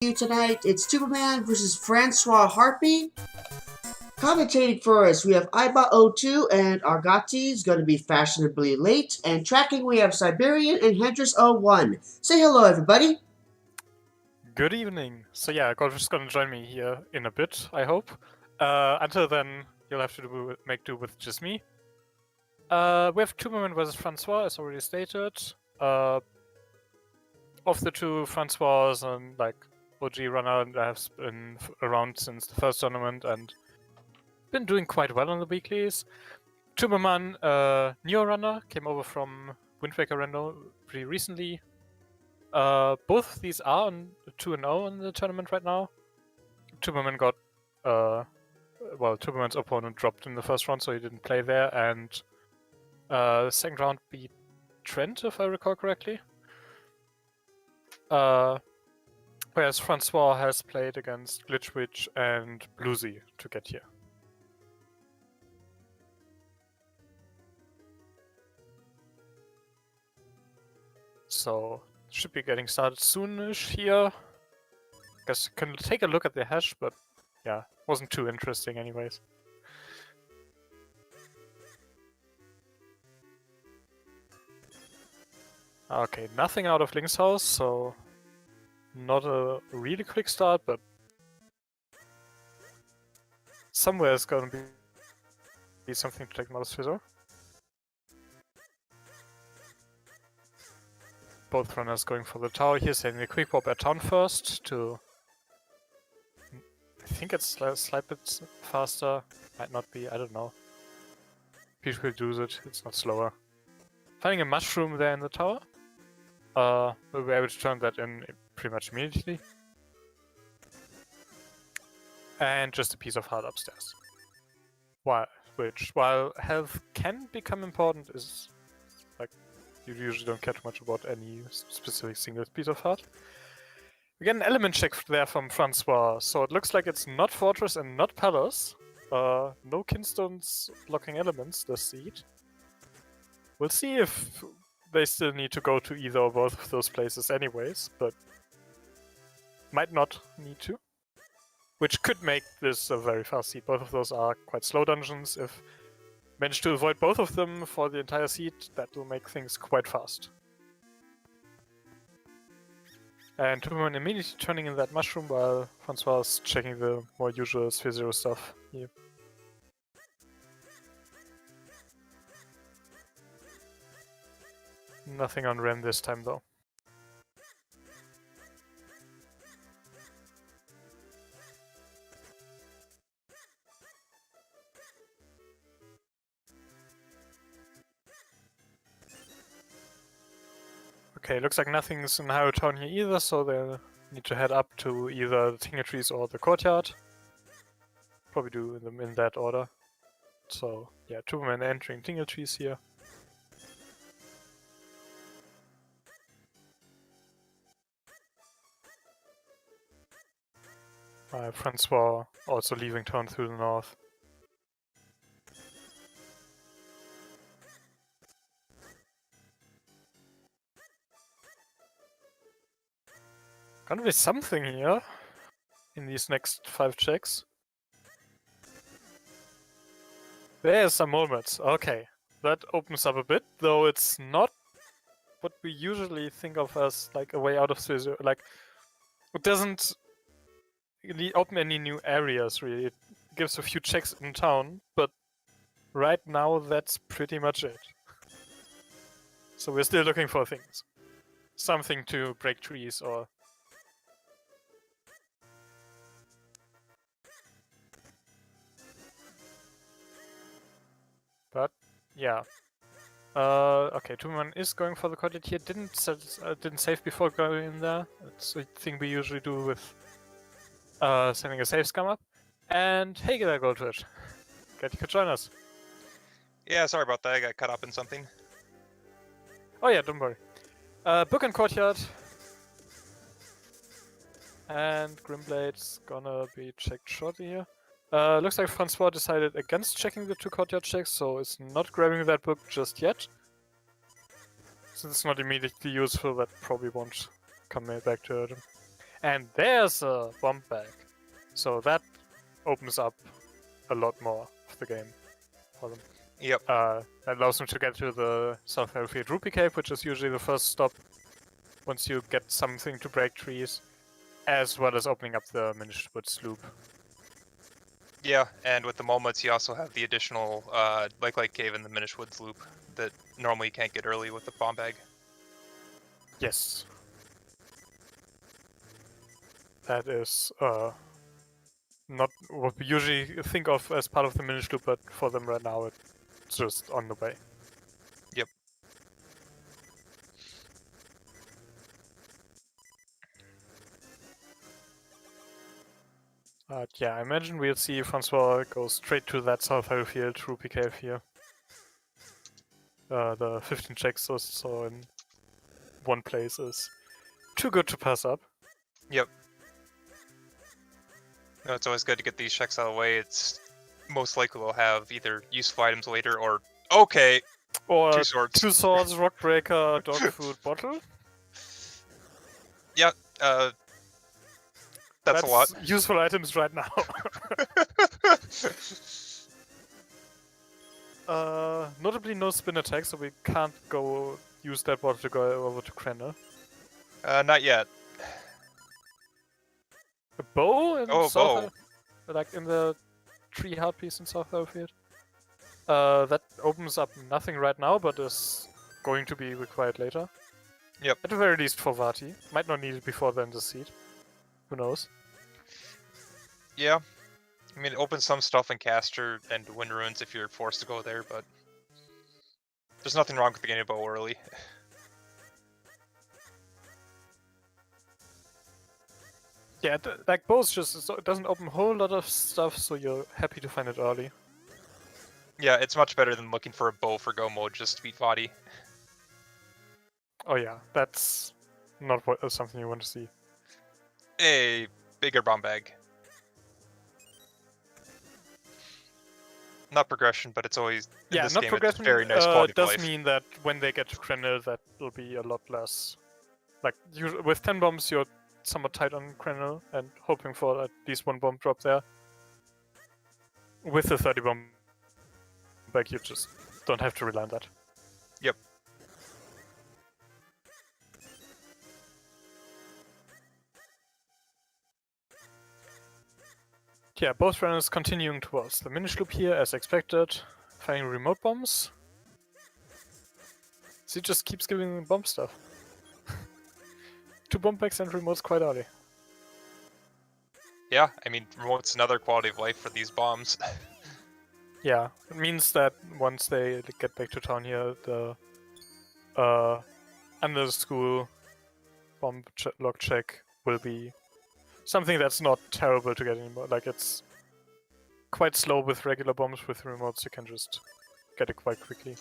Tonight, it's Tubamann versus FrancoiseHarpie. Commentating for us, we have Iba02 and Argati is going to be fashionably late. And tracking, we have Siberian and Hendrix01. Say hello, everybody. Good evening. So yeah, Golf is going to join me here in a bit, I hope. Until then, you'll have to make do with just me. We have Tubamann versus Francois, as already stated. Of the two, Francois is like OG runner that has been around since the first tournament and been doing quite well on the weeklies. Tubamann, new runner, came over from Wind Waker Rando pretty recently. Both of these are on 2-0 in the tournament right now. Tubamann got, Tubamann's opponent dropped in the first round, so he didn't play there, and the second round beat Trent, if I recall correctly. Whereas Francois has played against Glitchwitch and Bluesy to get here. So, should be getting started soonish here. Guess can take a look at the hash, but yeah, wasn't too interesting anyways. Okay, nothing out of Link's house, so not a really quick start, but somewhere is gonna be something to take Mother's Fissure. Both runners going for the tower here, sending a quick pop at town first to... I think it's a slight bit faster, might not be, I don't know. Peach will do it, it's not slower. Finding a mushroom there in the tower. We'll be able to turn that in pretty much immediately. And just a piece of heart upstairs. While health can become important, is like you usually don't care too much about any specific single piece of heart. We get an element check there from Francois, so it looks like it's not Fortress and not Palace. No Kinstones blocking elements this seed. We'll see if they still need to go to either or both of those places anyways, but might not need to. Which could make this a very fast seed. Both of those are quite slow dungeons. If manage to avoid both of them for the entire seed, that will make things quite fast. And Tubamann immediately turning in that mushroom while Francois is checking the more usual Sphere Zero stuff here. Nothing on Ren this time though. Okay, looks like nothing's in Hyrule Town here either, so they'll need to head up to either the Tingle Trees or the courtyard. Probably do them in that order. So, yeah, Tubamann entering Tingle Trees here. Francois also leaving town through the north. Gonna be something here in these next 5 checks. There's some moments. Okay, that opens up a bit, though it's not what we usually think of as like a way out of Sphere. Like, it doesn't open any new areas really. It gives a few checks in town, but right now that's pretty much it. So we're still looking for things. Something to break trees or... But, yeah. Okay, Tubamann is going for the courtyard here. Didn't save before going in there. That's a thing we usually do with sending a save scum up. And hey there, Goldfish. Glad you could join us. Yeah, sorry about that. I got caught up in something. Oh yeah, don't worry. Book and courtyard. And Grimblade's gonna be checked shortly here. Looks like Francois decided against checking the 2 courtyard checks, so it's not grabbing that book just yet. Since it's not immediately useful, that probably won't come back to hurt him. And there's a bomb bag. So that opens up a lot more of the game for them. Yep. That allows them to get to the South Hellfield Rupee Cave, which is usually the first stop once you get something to break trees, as well as opening up the Minish Woods loop. Yeah, and with the moments, you also have the additional Lake Cave in the Minish Woods loop that normally you can't get early with the bomb bag. Yes. That is not what we usually think of as part of the Minish loop, but for them right now it's just on the way. Yep. Yeah, I imagine we'll see Francois go straight to that South Hellfield Rupee Cave here. The 15 checks or so in one place is too good to pass up. Yep. No, it's always good to get these checks out of the way. It's most likely we'll have either useful items later or okay. Or 2 swords. 2 swords, rock breaker, dog food, bottle. Yeah, that's a lot. Useful items right now. Notably no spin attack, so we can't go use that bottle to go over to Krenner. Not yet. A bow in Oh, South like in the tree heart piece in South Hellfield. That opens up nothing right now, but is going to be required later. Yep. At the very least for Vati. Might not need it before then the seed. Who knows? Yeah. I mean, it opens some stuff in Caster and Wind Ruins if you're forced to go there, but there's nothing wrong with getting a bow early. Yeah, like bows just it doesn't open a whole lot of stuff, so you're happy to find it early. Yeah, it's much better than looking for a bow for go mode just to beat Vati. Oh yeah, that's not something you want to see. A bigger bomb bag. Not progression, but it's always in this not game. progression. It's very nice quality of does life. mean that when they get to Krenner, that will be a lot less. Like with 10 bombs, you're somewhat tight on Krenner and hoping for at least 1 bomb drop there. With the 30 bomb bag, you just don't have to rely on that. Yep. Yeah, both runners continuing towards the Minish Loop here as expected, finding remote bombs. So he just keeps giving them bomb stuff. 2 bomb packs and remotes quite early. Yeah, I mean, remote's another quality of life for these bombs. Yeah, it means that once they get back to town here, the under the school bomb log check will be something that's not terrible to get anymore. Like, it's quite slow with regular bombs. With remotes, you can just get it quite quickly.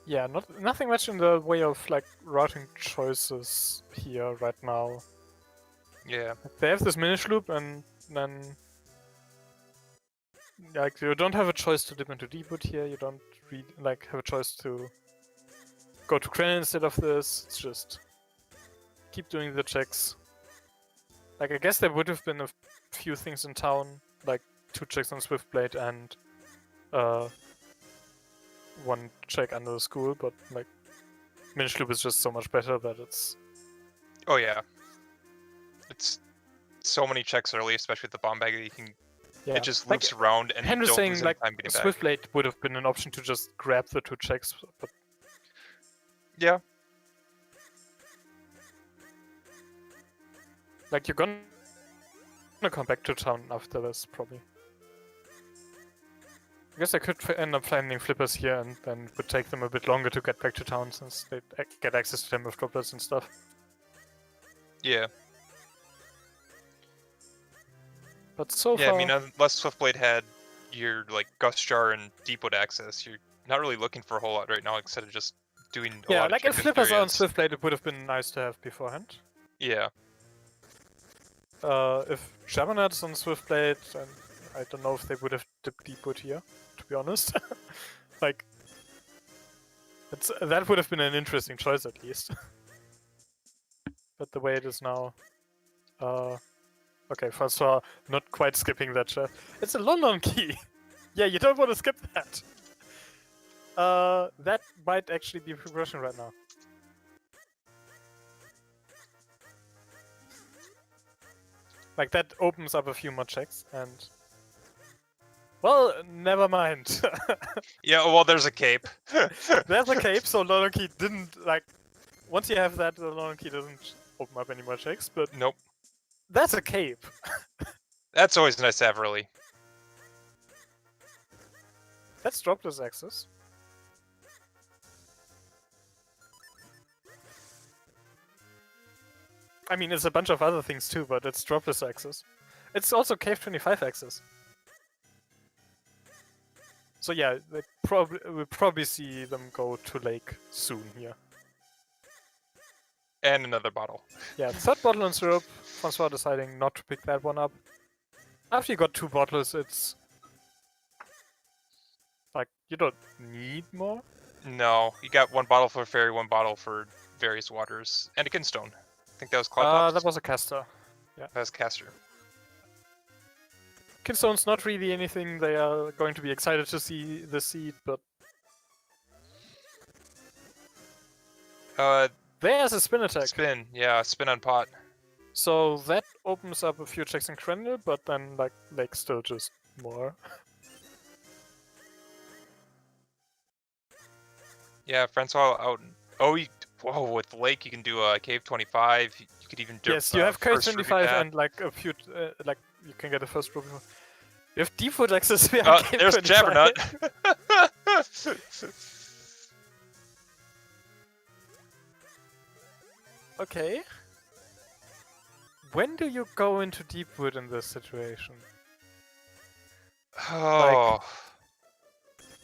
Yeah, nothing much in the way of like routing choices here right now. Yeah. They have this Minish Loop, and then like you don't have a choice to dip into D-boot here. You don't have a choice to go to Krenner instead of this. It's just keep doing the checks. Like, I guess there would have been a few things in town, like 2 checks on Swiftblade and 1 check under the school, but like Minish Loop is just so much better that it's... Oh yeah. It's so many checks early, especially with the bomb bag that you can... Yeah. It just loops around and Henry's don't saying lose any like time getting back. Swiftblade would have been an option to just grab the 2 checks, but... Yeah. Like, you're gonna come back to town after this, probably. I guess I could end up finding flippers here, and then it would take them a bit longer to get back to town since they get access to them with droplets and stuff. Yeah. But so Yeah, far... I mean, unless Swiftblade had your, like, Gust Jar and Deepwood access, you're not really looking for a whole lot right now, instead of just doing a Yeah, lot like of if check Flippers are on experience. Swiftblade, it would have been nice to have beforehand. Yeah. If Jabbernuts on Swiftblade, and I don't know if they would have dipped Deepwood here, to be honest. Like, that would have been an interesting choice at least. But the way it is now, okay, Francois not quite skipping that chest. It's a London key. Yeah, you don't want to skip that. That might actually be progression right now. Like, that opens up a few more checks, and... Well, never mind. Yeah, well, there's a cape. There's a cape, so London key didn't, like... Once you have that, the London key doesn't open up any more checks, but... Nope. That's a cape. That's always nice to have early. Let's drop this axis. I mean, it's a bunch of other things too, but it's drop this axis. It's also Cave 25 axis. So yeah, we'll probably see them go to Lake soon here. And another bottle. Yeah, third bottle in syrup. Francois deciding not to pick that one up. After you got 2 bottles, it's... like, you don't need more. No, you got 1 bottle for fairy, 1 bottle for various waters, and a kinstone. I think that was Cloud That was a caster. That was Caster. Kinstone's not really anything they are going to be excited to see this seed, but... There's a spin attack. Spin, yeah, spin on pot. So that opens up a few checks in Crendel, but then, like still just more. Yeah, Francois out. Oh, whoa! With Lake, you can do a Cave 25. You could even do. Yes, you have Cave first Ruby 25 Path. and like a few, like you can get a first Ruby. You have Deepwood access. We have Oh, Cave there's 25. Jabbernut. Okay. When do you go into Deepwood in this situation? Oh.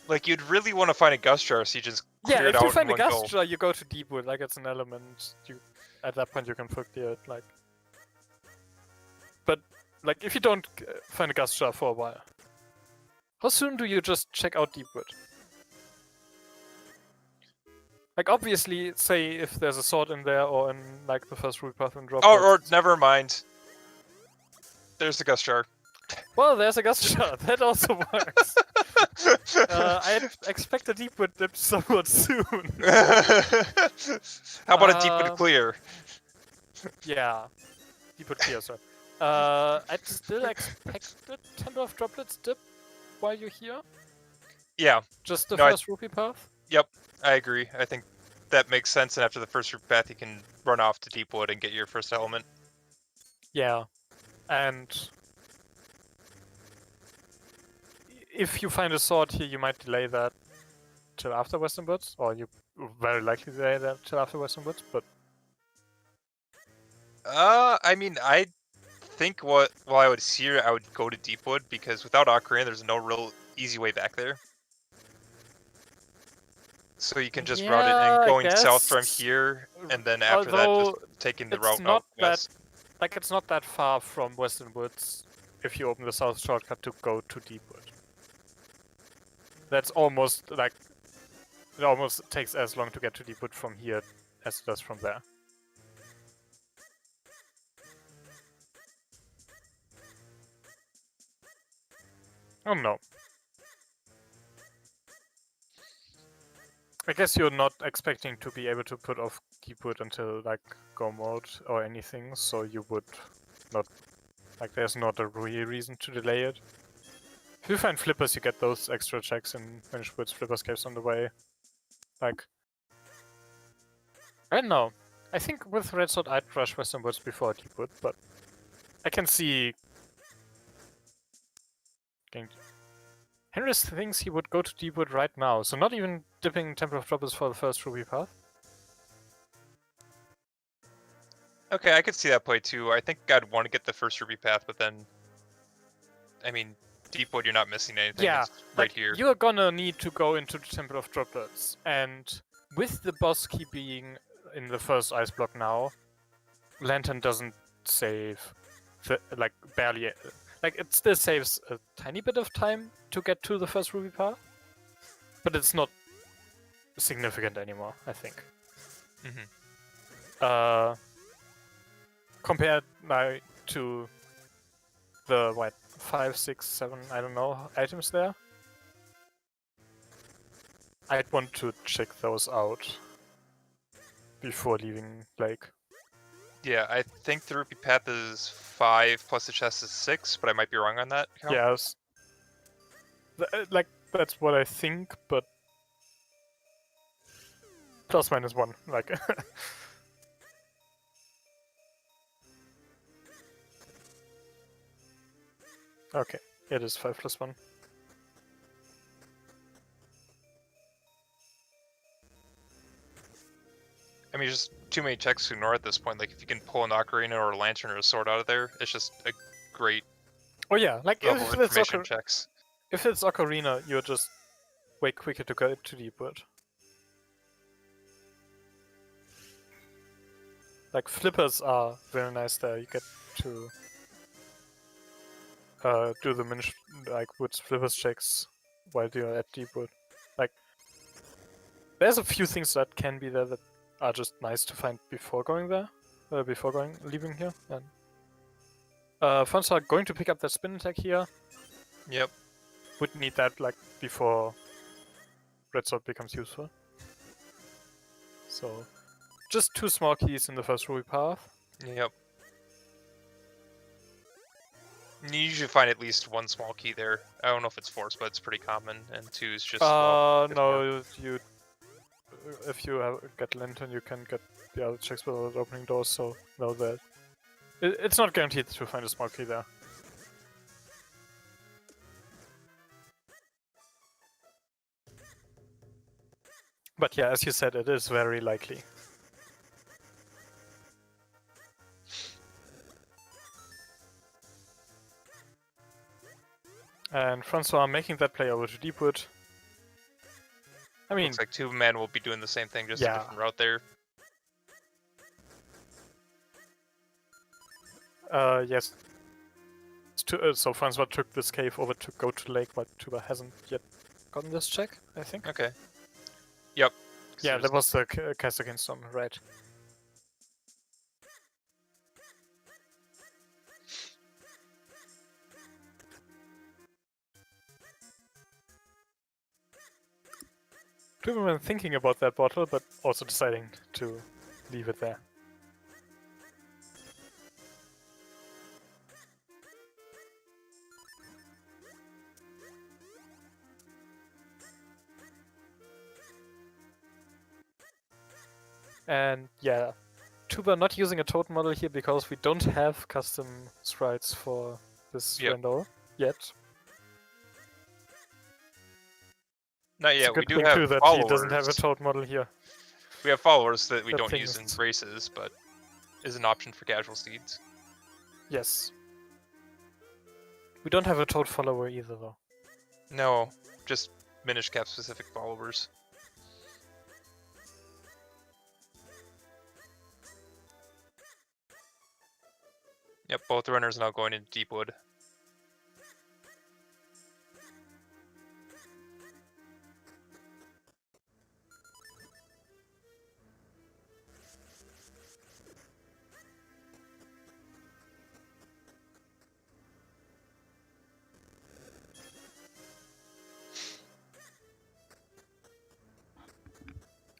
Like you'd really want to find a Gust Jar, so you just clear Yeah, it if you out find in a one Gust go. Jar, you go to Deepwood, like it's an element. At that point you can fuck it, like. But like if you don't find a Gust Jar for a while, how soon do you just check out Deepwood? Like obviously, say if there's a sword in there or in like the first Ruby Path and drop. Or never mind. There's the Gust Jar. Well, there's a Gust Jar. That also works. I expect a Deepwood dip somewhat soon. How about a Deepwood clear? Yeah, Deepwood clear, sir. I'd still expect the Temple of Droplets dip while you're here. Yeah. Just the No, first Rupee Path. Yep, I agree. I think that makes sense, and after the first Rupee Path, you can run off to Deepwood and get your first element. Yeah, and if you find a sword here, you might delay that till after Western Woods, or you very likely delay that till after Western Woods, but... I mean, I think while I was here, I would go to Deepwood, because without Ocarina, there's no real easy way back there. So you can just route it and going south from here, and then after that, just taking the route out west. Like, it's not that far from Western Woods if you open the south shortcut to go to Deepwood. That's almost, like... It almost takes as long to get to Deepwood from here as it does from there. Oh no. I guess you're not expecting to be able to put off Deepwood until, like, Go mode or anything, so you would not... Like, there's not a real reason to delay it. If you find Flippers, you get those extra checks in Vanished Woods, Flippers caves on the way. Like... I don't know. I think with Red Sword I'd rush Western Woods before Deepwood, but... I can see... Henris thinks he would go to Deepwood right now, so not even dipping Temple of Troubles for the first Ruby Path. Okay, I could see that play too. I think I'd want to get the first Ruby Path, but then... I mean, Deepwood, you're not missing anything. Yeah, it's right like, here. you're gonna need to go into the Temple of Droplets, and with the boss key being in the first ice block now, Lantern doesn't save, like barely, like it still saves a tiny bit of time to get to the first ruby path, but it's not significant anymore, I think. Compared now to the 5, 6, 7, I don't know, items there, I'd want to check those out before leaving Lake. Yeah, I think the rupee path is 5 plus the chest is 6, but I might be wrong on that count. Yes. Like, that's what I think, but plus minus 1, like. Okay, it is 5 plus 1. I mean, just too many checks to ignore at this point. Like, if you can pull an ocarina or a lantern or a sword out of there, it's just a great Oh yeah, like level if of it's, information checks. if it's Ocarina, you're just way quicker to go to Deepwood. Like flippers are very nice there. You get to do the woods flippers checks while you're at Deepwood. Like there's a few things that can be there that are just nice to find before going there, leaving here. And Francois going to pick up that spin attack here. Yep. Would need that like before Red Sword becomes useful. So just 2 small keys in the first ruby path. Yep. You usually find at least 1 small key there. I don't know if it's forced, but it's pretty common. And 2 is just. No, you. If you get Lantern, you can get the other checks without opening doors. So know that it's not guaranteed to find a small key there. But yeah, as you said, it is very likely. And Francois making that play over to Deepwood. I mean, Looks like Tubamann will be doing the same thing, just a different route there. Yes. So Francois took this cave over to go to lake, but Tuba hasn't yet gotten this check, I think. Okay. Yep. Yeah, that was the cast against Storm, right. Tubamann thinking about that bottle, but also deciding to leave it there. And yeah, Tuba not using a totem model here because we don't have custom sprites for this Rando yet. Not yet. It's a good We do thing have too that followers. he doesn't have a totem model here. We have followers that we That don't thing use in is- races, but is an option for casual steeds. Yes. We don't have a toad follower either though. No, just Minish Cap specific followers. Yep, both runners now going into Deepwood.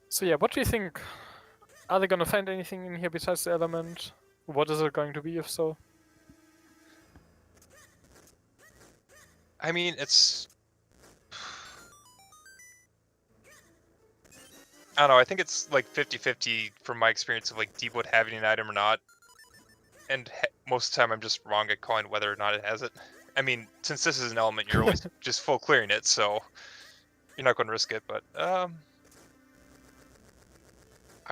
So yeah, what do you think? Are they gonna find anything in here besides the element? What is it going to be if so? I mean, it's... I don't know, I think it's like 50-50 from my experience of like Deepwood having an item or not. And most of the time I'm just wrong at calling whether or not it has it. I mean, since this is an element, you're always just full clearing it, so you're not going to risk it, but... I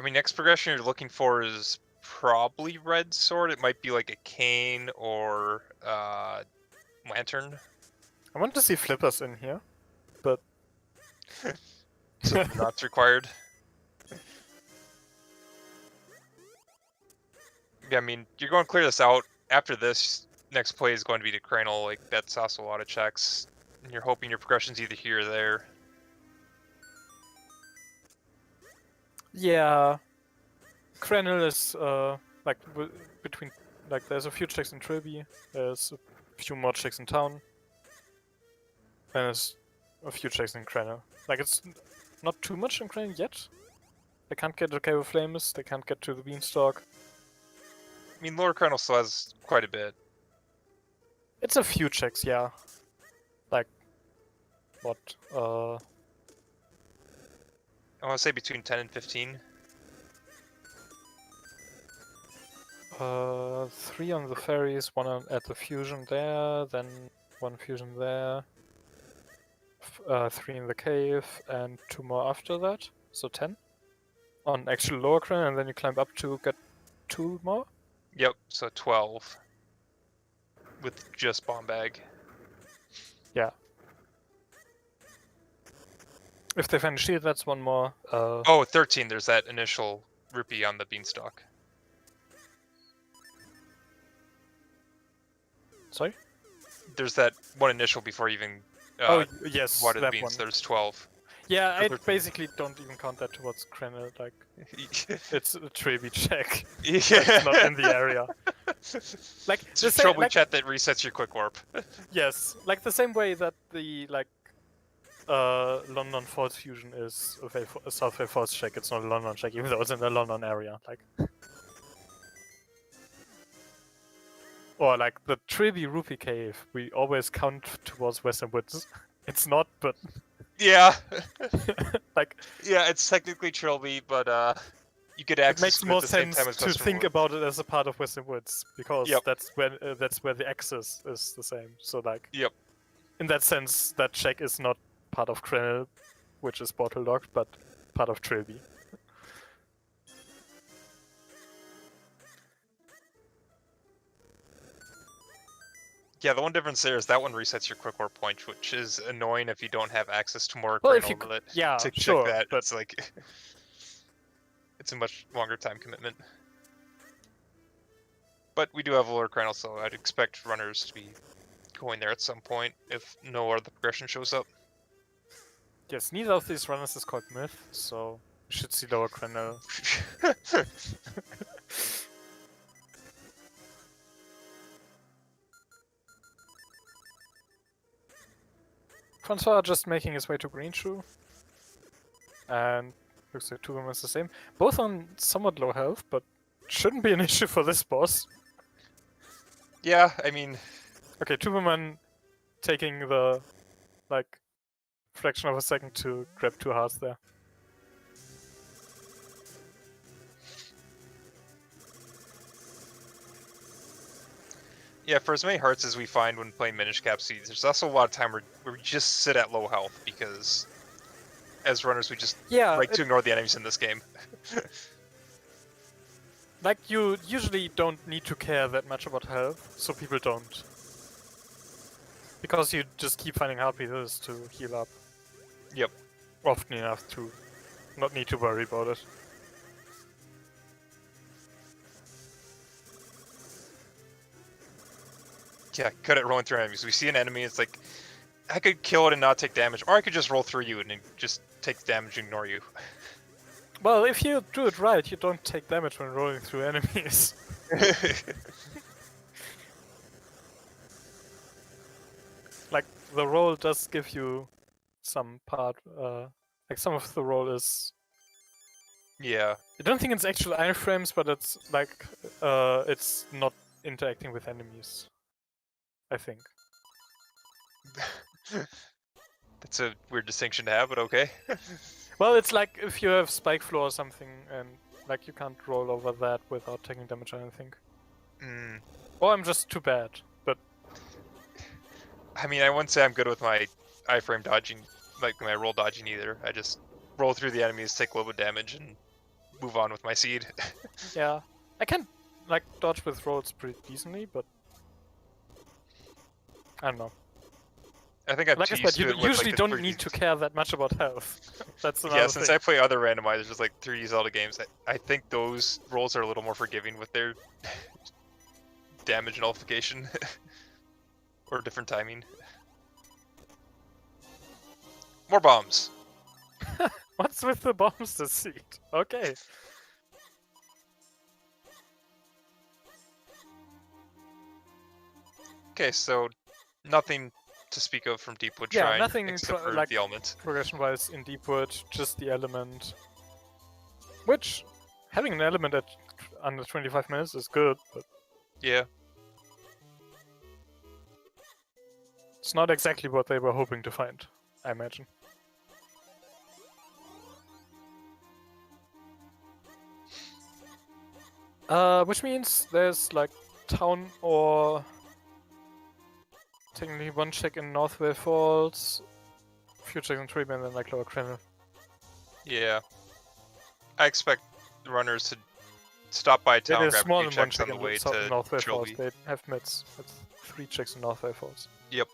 mean, next progression you're looking for is probably Red Sword. It might be like a cane or Lantern. I want to see flippers in here, but So not required. Yeah, I mean, you're going to clear this out. After this, next play is going to be to Cranial. Like, that's also a lot of checks. And you're hoping your progression's either here or there. Yeah. Krenel is like between like there's a few checks in Trilby, there's a few more checks in town, and there's a few checks in Krenel. Like it's not too much in Krenel yet. They can't get to Cave of Flames, they can't get to the Beanstalk. I mean, Lower Cranial still has quite a bit. It's a few checks, yeah. Like what? I want to say between 10 and 15. 3 on the ferries, 1 at the fusion there, then 1 fusion there, 3 in the cave, and 2 more after that, so 10 on actual lower crown, and then you climb up to get 2 more. Yep, so 12 with just bomb bag. Yeah. If they find a shield, that's 1 more. Oh, 13. There's that initial rupee on the beanstalk. Sorry. There's that one initial before you even. Oh yes, water the that beans. one. There's 12. Yeah, I basically don't even count that towards Krenel. Like, it's a Trilby check. Yeah. It's not in the area. Like It's the a same, trouble like, chat that resets your quick warp. yes, like the same way that the London Falls fusion is a Southway Falls check. It's not a London check, even though it's in the London area. Like, or like the Trilby Rupee Cave, we always count towards Western Woods. It's not, but Yeah. like, Yeah, it's technically Trilby, but you get it access makes to it more at the same sense time as to Western think Wood. about it as a part of Western Woods because Yep. that's where the access is the same. So like, Yep. in that sense, that check is not part of Krenel, which is bottle locked, but part of Trilby. Yeah, the one difference there is that one resets your quick warp point, which is annoying if you don't have access to more Well, if Cranial you with it. yeah, To check sure, that, but it's like it's a much longer time commitment. But we do have lower Cranial, so I'd expect runners to be going there at some point if no other progression shows up. yes, neither of these runners is called Myth, so you should see lower Krenel. Francois just making his way to Green Shoe. And looks like Tubamann is the same. Both on somewhat low health, but shouldn't be an issue for this boss. Yeah, I mean, Okay, Tubamann taking the, like, fraction of a second to grab 2 hearts there. yeah, for as many hearts as we find when playing Minish Cap Seeds, there's also a lot of time where we just sit at low health because as runners we just Yeah, like to ignore the enemies in this game. like, you usually don't need to care that much about health, so people don't. Because you just keep finding hard pieces to heal up. Yep. Often enough to not need to worry about it. Yeah, good at rolling through enemies. We see an enemy, it's like, I could kill it and not take damage, or I could just roll through you and it just takes damage and ignore you. Well, if you do it right, you don't take damage when rolling through enemies. Like, the roll does give you some part, like some of the roll is... Yeah. I don't think it's actual iframes, but it's like, it's not interacting with enemies. I think. That's a weird distinction to have, but okay. Well, it's like if you have spike floor or something, and like you can't roll over that without taking damage, I don't think. Mm. Or I'm just too bad, but... I mean, I wouldn't say I'm good with my iframe dodging, like my roll dodging either. I just roll through the enemies, take a little bit of damage, and move on with my seed. Yeah. I can, like, dodge with rolls pretty decently, but... I don't know. I think I'm Like too I said, used you to it with, usually like, the don't 3D need to care that much about health. That's another Yeah, thing. since I play other randomizers like 3D Zelda games, I think those rolls are a little more forgiving with their damage nullification or different timing. More bombs. What's with the bombs this seed? Okay. Okay, so nothing to speak of from Deepwood Yeah, Shrine nothing except for like the element. progression-wise in Deepwood, just the element. Which, having an element at under 25 minutes is good, but Yeah. it's not exactly what they were hoping to find, I imagine. Which means there's like town or technically one check in Northway Falls, a few checks in Treatment, and then like Lower Crenel. Yeah. I expect the runners to stop by town, There's grab a more few than one checks check on the in way to Northway Falls. Trilby. They have mids. That's 3 checks in Northway Falls. Yep.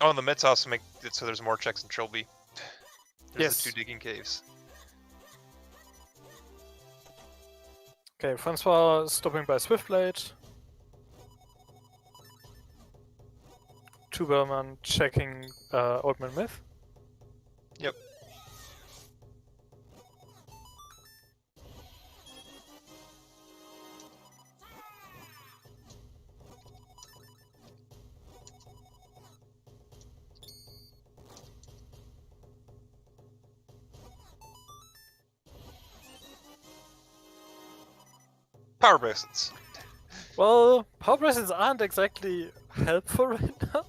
Oh, and the mitts also make it so there's more checks in Trilby. There's Yes. the 2 digging caves. Okay, Francois stopping by Swiftblade. Tubamann checking Old Man Myth. Yep. Power bracelets. Well, power bracelets aren't exactly helpful right now.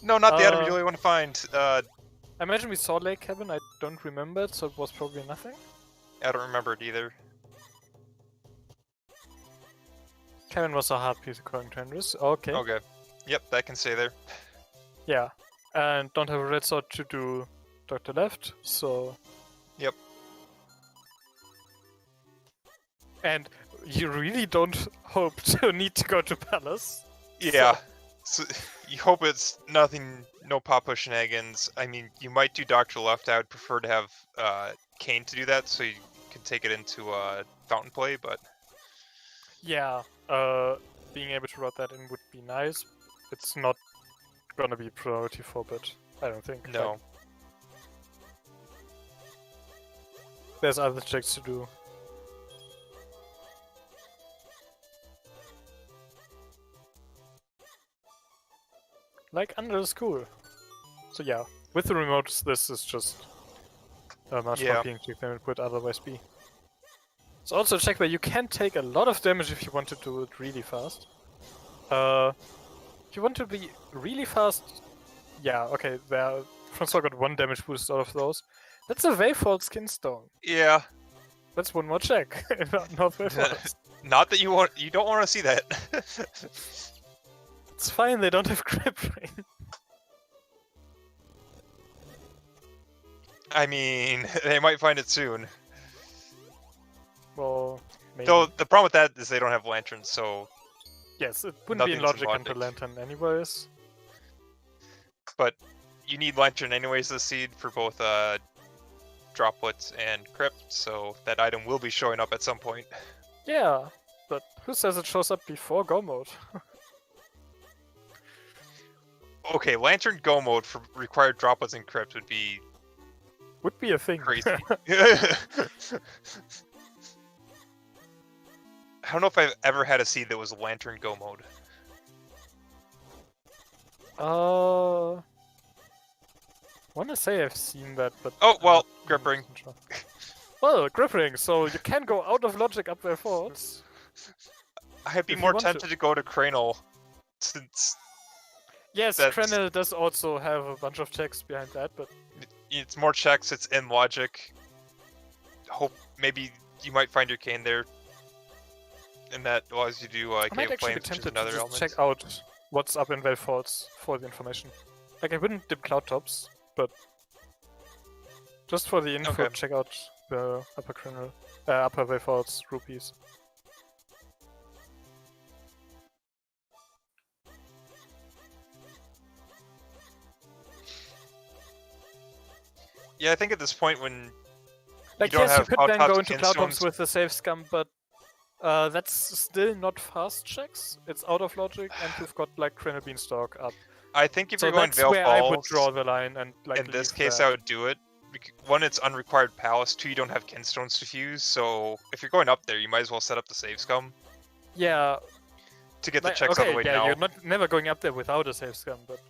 No, not the item you really want to find. I imagine we saw Lake Cabin, I don't remember it, so it was probably nothing. I don't remember it either. Cabin was a hard piece according to Andrews. Okay. Okay. Yep, that can stay there. Yeah. And don't have a red sword to do Dr. Left, so... Yep. And you really don't hope to need to go to Palace. Yeah. So you hope it's nothing, no Papa shenanigans. I mean, you might do Dr. Left. I would prefer to have Kane to do that, so you can take it into Fountain Play, but... Yeah, being able to route that in would be nice. It's not gonna be priority for bit, I don't think. No. Like, there's other checks to do. Like under the school. So yeah, with the remotes, this is just much more being checked than it would otherwise be. It's also a check where you can take a lot of damage if you want to do it really fast. If you want to be really fast, yeah, okay, Francois got 1 damage boost out of those. That's a Wayfall Skinstone. Yeah. That's 1 more check. Not Wayfall. Not that you don't want to see that. It's fine, they don't have grip ring. I mean, they might find it soon. Well, maybe. Though the problem with that is they don't have lanterns, so... Yes, it wouldn't be in Nothing's in logic under logic. Lantern anyways. But you need lantern anyways this seed for both droplets and crypt, so that item will be showing up at some point. Yeah, but who says it shows up before Go Mode? Okay, lantern go mode for required droplets and crypt would be Would be a thing. crazy. I don't know if I've ever had a seed that was lantern go mode. Wanna say I've seen that, but Oh, well, I'm grip not ring. sure. Well, grip ring, so you can go out of logic up their forts. I'd be If you more want tempted to go to Cranel, since Yes, That's- Krenel does also have a bunch of checks behind that, but it's more checks, it's in logic. Hope maybe you might find your cane there. And that allows you to do I might Cave actually be Flames, which is tempted to another just element. check out what's up in Velforts for the information. Like, I wouldn't dip Cloud Tops, but just for the info, Okay. check out the upper Krenel, upper Velforts rupees. Yeah, I think at this point when Like, you don't yes, you have could cloud then tops go and into cloud tops kinstones. with the save scum, but that's still not fast checks. It's out of logic, and you've got like Crane Beanstalk up. I think if So you're going that's Veil where I would Falls, draw the line and like in this leave case, that. I would do it. One, it's unrequired palace. Two, you don't have kinstones to fuse. So if you're going up there, you might as well set up the save scum Yeah. to get the Like, checks out of okay, the way yeah, now. you're never going up there without a save scum, but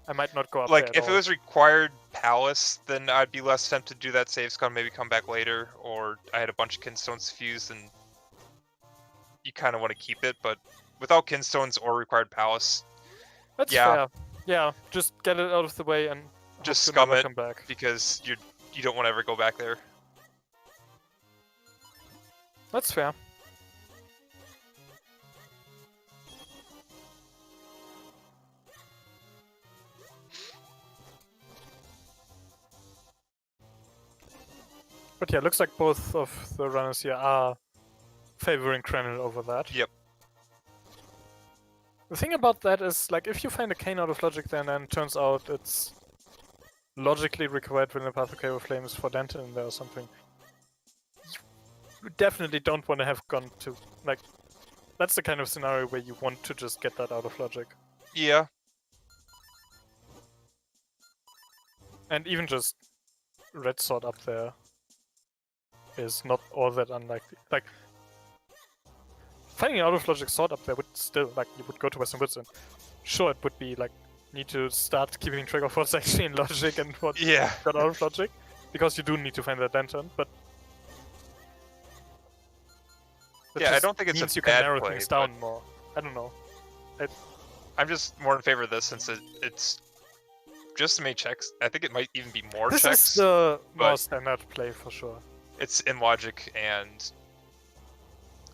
I might not go up Like, there at if it all. was required palace, then I'd be less tempted to do that save scum, maybe come back later, or I had a bunch of kinstones to fuse, and you kind of want to keep it, but without kinstones or required palace, That's yeah. fair. Yeah, just get it out of the way and Just hope to scum never it. come back. because you don't want to ever go back there. That's fair. But yeah, looks like both of the runners here are favoring Krenel over that. Yep. The thing about that is, like, if you find a cane out of logic then and turns out it's logically required when the Path of Chaos Flame is for Denton in there or something, you definitely don't want to have gone to, like, that's the kind of scenario where you want to just get that out of logic. Yeah. And even just Red Sword up there is not all that unlikely. Like, finding an out of logic sword up there would still, like, you would go to Western Woods and sure, it would be, like, need to start keeping track of what's actually in logic and what Yeah. got out of logic, because you do need to find that lantern, but that Yeah, I just don't think it's a means you can bad narrow play, things but- down more. I don't know. I'm just more in favor of this since it's just to make checks. I think it might even be more This checks. is the but- more standard play for sure. It's in logic and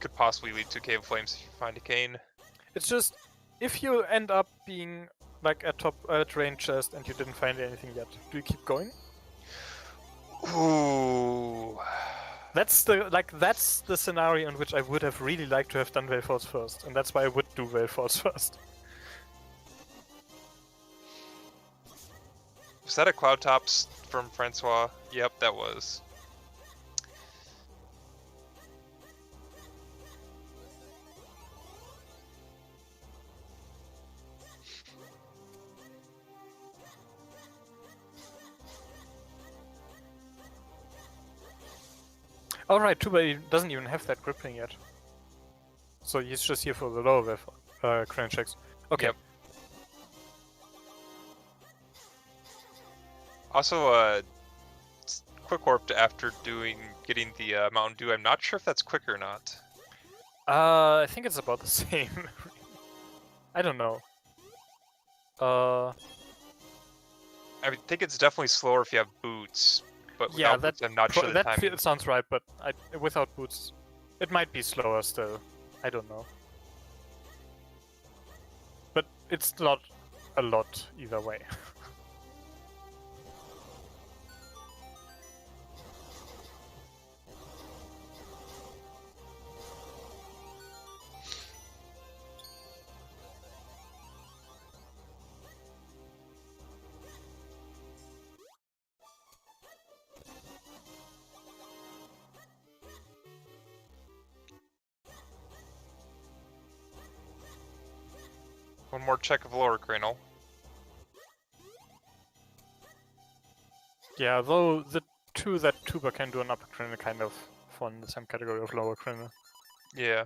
could possibly lead to Cave of Flames if you find a cane. It's just, if you end up being, like, at range chest and you didn't find anything yet, do you keep going? Ooh. That's the scenario in which I would have really liked to have done Veil Falls first, and that's why I would do Veil Falls first. Was that a Cloud Tops from Francois? Yep, that was. Alright, too bad he doesn't even have that gripping yet. So he's just here for the lower crane checks. Okay. Yep. Also, quick warp after getting the Mountain Dew. I'm not sure if that's quick or not. I think it's about the same. I don't know. I think it's definitely slower if you have boots, but Yeah, without boots, I'm not sure the that timing. sounds right, but without boots, it might be slower still. I don't know. But it's not a lot either way. One more check of lower cranial. Yeah, though the two that Tuba can do an upper crane kind of fall in the same category of lower crane. Yeah.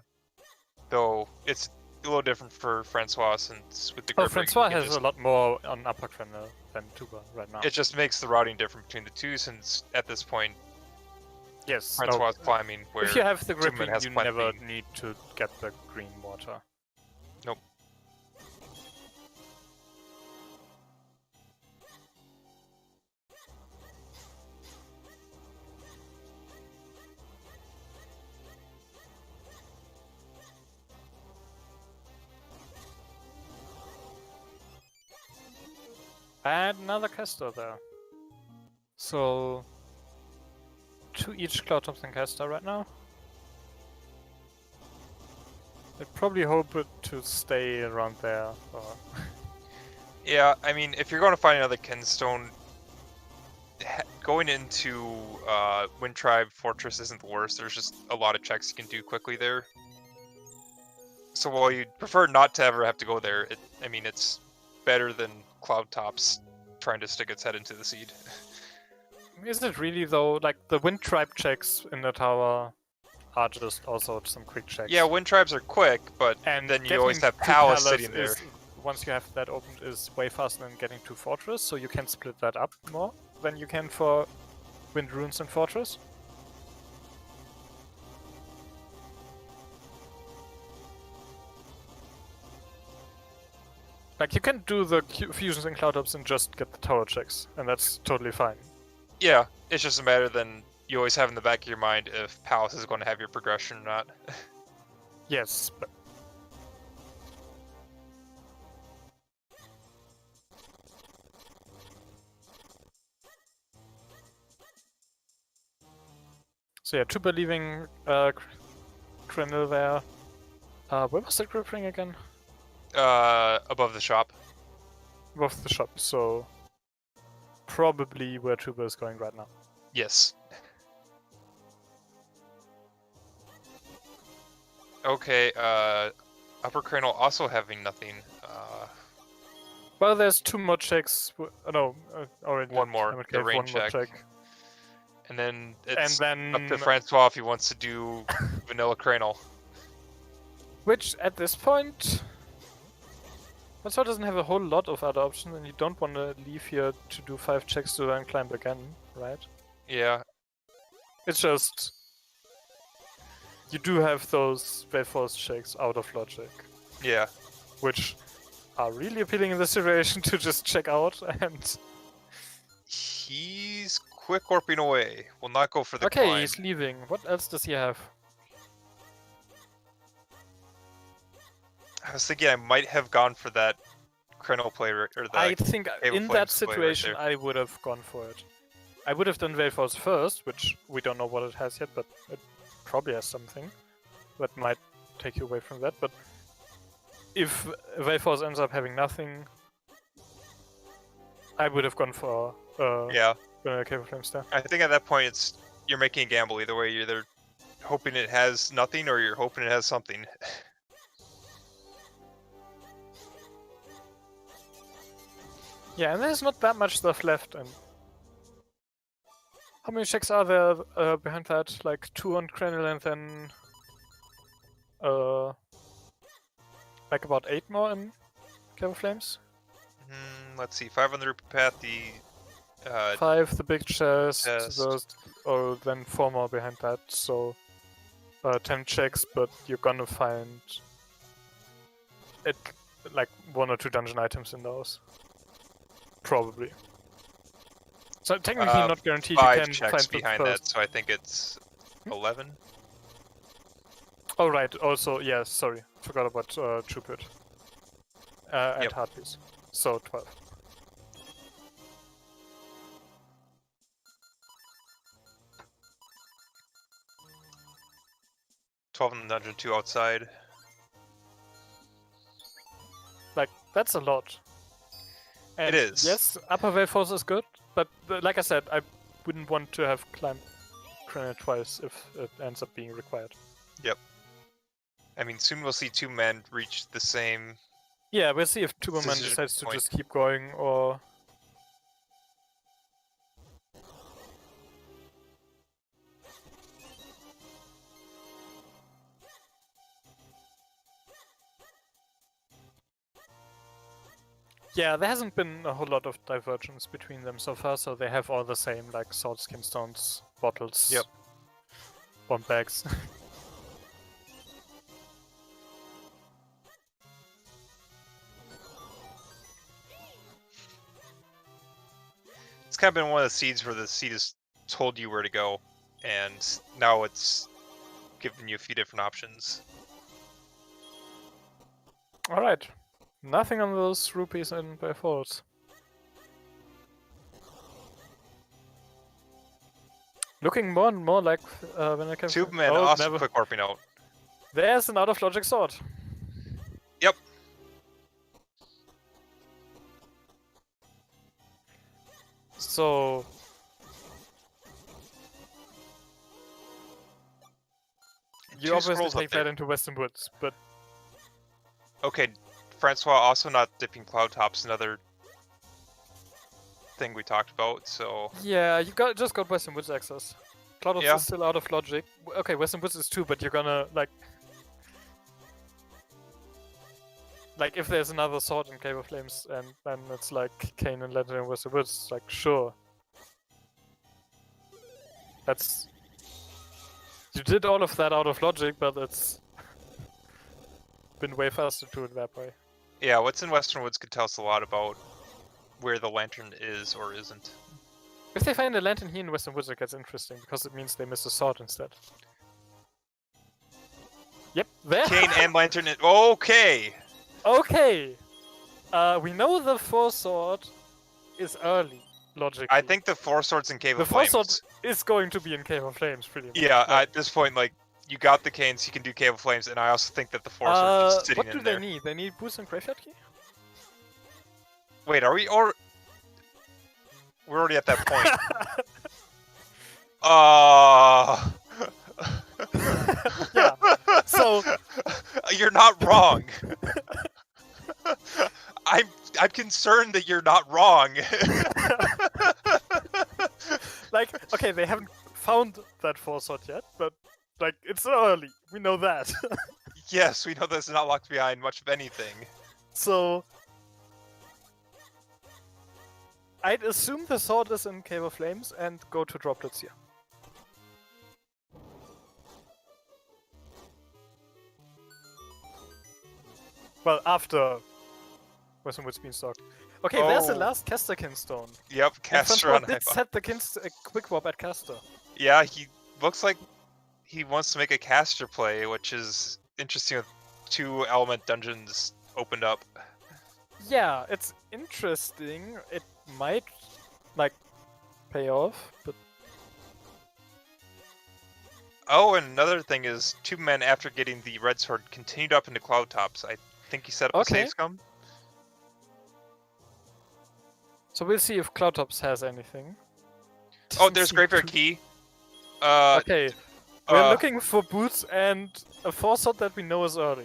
Though it's a little different for Francois since with the Oh, gripper, Francois you can has just- a lot more on upper crane than Tuba right now. It just makes the routing different between the two since at this point Yes. Francois is climbing where If you have the Tubamann gripping, has you plenty. never need to get the green water. Nope. And another caster there. So, 2 each Cloud Thompson caster right now. I'd probably hope it to stay around there. Or Yeah, I mean, if you're going to find another Kenstone, going into Wind Tribe Fortress isn't the worst. There's just a lot of checks you can do quickly there. So while you'd prefer not to ever have to go there, I mean, it's better than Cloud Tops trying to stick its head into the seed. Is it really though? Like the Wind Tribe checks in the tower are just also some quick checks. Yeah, Wind Tribes are quick, but and then you always getting have to Palace Palace sitting there. Once you have that opened, is way faster than getting to Fortress, so you can split that up more than you can for Wind Runes and Fortress. Like, you can do the fusions and cloud ups and just get the tower checks, and that's totally fine. Yeah, it's just a matter then you always have in the back of your mind if Palace is going to have your progression or not. Yes, but... So yeah, Tuba leaving Krenil there. Where was the grip ring again? Above the shop. Above the shop, so probably where Tuba is going right now. Yes. Okay, Upper Cranal also having nothing. Well, there's 2 more checks. No, already. One more, the rain one check. more check. And then it's And then... up to Francois if he wants to do Vanilla Cranal. Which, at this point... Francois doesn't have a whole lot of other options, and you don't want to leave here to do 5 checks to then climb again, right? Yeah. It's just... You do have those Wave Force checks out of logic. Yeah. Which are really appealing in this situation to just check out, and... He's quick warping away. Will not go for the Okay, climb. he's leaving. What else does he have? I was thinking I might have gone for that Cranal play or the I think Cable in that Flames play right situation there. I would have gone for it. I would have done Wave Force first, which we don't know what it has yet, but it probably has something that might take you away from that. But if Wave Force ends up having nothing, I would have gone for Yeah. Cable Flames there. I think at that point you're making a gamble either way. You're either hoping it has nothing or you're hoping it has something. Yeah, and there's not that much stuff left, and how many checks are there behind that? Like 2 on Krenil and then like about 8 more in Cable Flames? Let's see, 5 on the Rupee Path, the 5 the big chest, chest. then 4 more behind that, so 10 checks, but you're gonna find it like 1 or 2 dungeon items in those. Probably. So technically not guaranteed you 5 can checks find the behind first. that, so I think it's 11. Oh right, also, yeah, sorry. Forgot about Chupit. And Yep. Harpies. So 12. $12 in the dungeon, 2 outside. Like, that's a lot. And It is. yes, upper wave force is good, but like I said, I wouldn't want to have climbed Krenil twice if it ends up being required. Yep. I mean, soon we'll see 2 men reach the same. Yeah, we'll see if Tubamann Decision decides to point. just keep going or... Yeah, there hasn't been a whole lot of divergence between them so far, so they have all the same, like, sword skin stones, bottles, Yep. bomb bags. It's kind of been one of the seeds where the seed has told you where to go, and now it's giving you a few different options. Alright. Nothing on those rupees and by falls. Looking more and more like when I can. Tubamann Oh, also never. quick warping out. There's an out of logic sword. Yep. So You two obviously scrolls up take that there. into Western Woods, but Okay, Francois also not dipping Cloud Top's another thing we talked about, so... yeah, you just got Western Woods access. Cloud Yeah. is still out of logic. Okay, Western Woods is 2, but you're gonna, like, if there's another sword in Cave of Flames, and then it's like Kane and Lantern in Western Woods, like, sure. That's... You did all of that out of logic, but it's been way faster to do it that way. Yeah, what's in Western Woods could tell us a lot about where the lantern is or isn't. If they find a lantern here in Western Woods, it gets interesting, because it means they miss a sword instead. Yep, there! Kane and lantern in... Okay! Okay! We know the 4 sword is early, logically. I think the 4 swords in Cave the of 4 Flames. sword is going to be in Cave of Flames, pretty much. Yeah, at this point, like, you got the Canes, you can do Cave of Flames, and I also think that the 4 swords are just sitting what in do there. they need? They need Boots and Graveyard Key? Wait, are we or... We're already at that point. Yeah, so... You're not wrong. I'm concerned that you're not wrong. Like, okay, they haven't found that 4 sword yet, but, like, it's early. We know that. Yes, we know that's not locked behind much of anything. So... I'd assume the sword is in Cave of Flames and go to droplets here. Well, after Western Woods Beanstalk. Okay, there's the Oh. last Caster Kinstone. Yep, And Caster Francois on did set the quick warp at Caster. Yeah, he looks like he wants to make a caster play, which is interesting with 2 element dungeons opened up. Yeah, it's interesting. It might, like, pay off, but... Oh, and another thing is, Tubamann, after getting the red sword, continued up into Cloud Tops. I think he set up Okay. a save scum. So we'll see if Cloudtops has anything. Oh, there's Graveyard Key. Okay, we're looking for boots and a 4 sword that we know is early.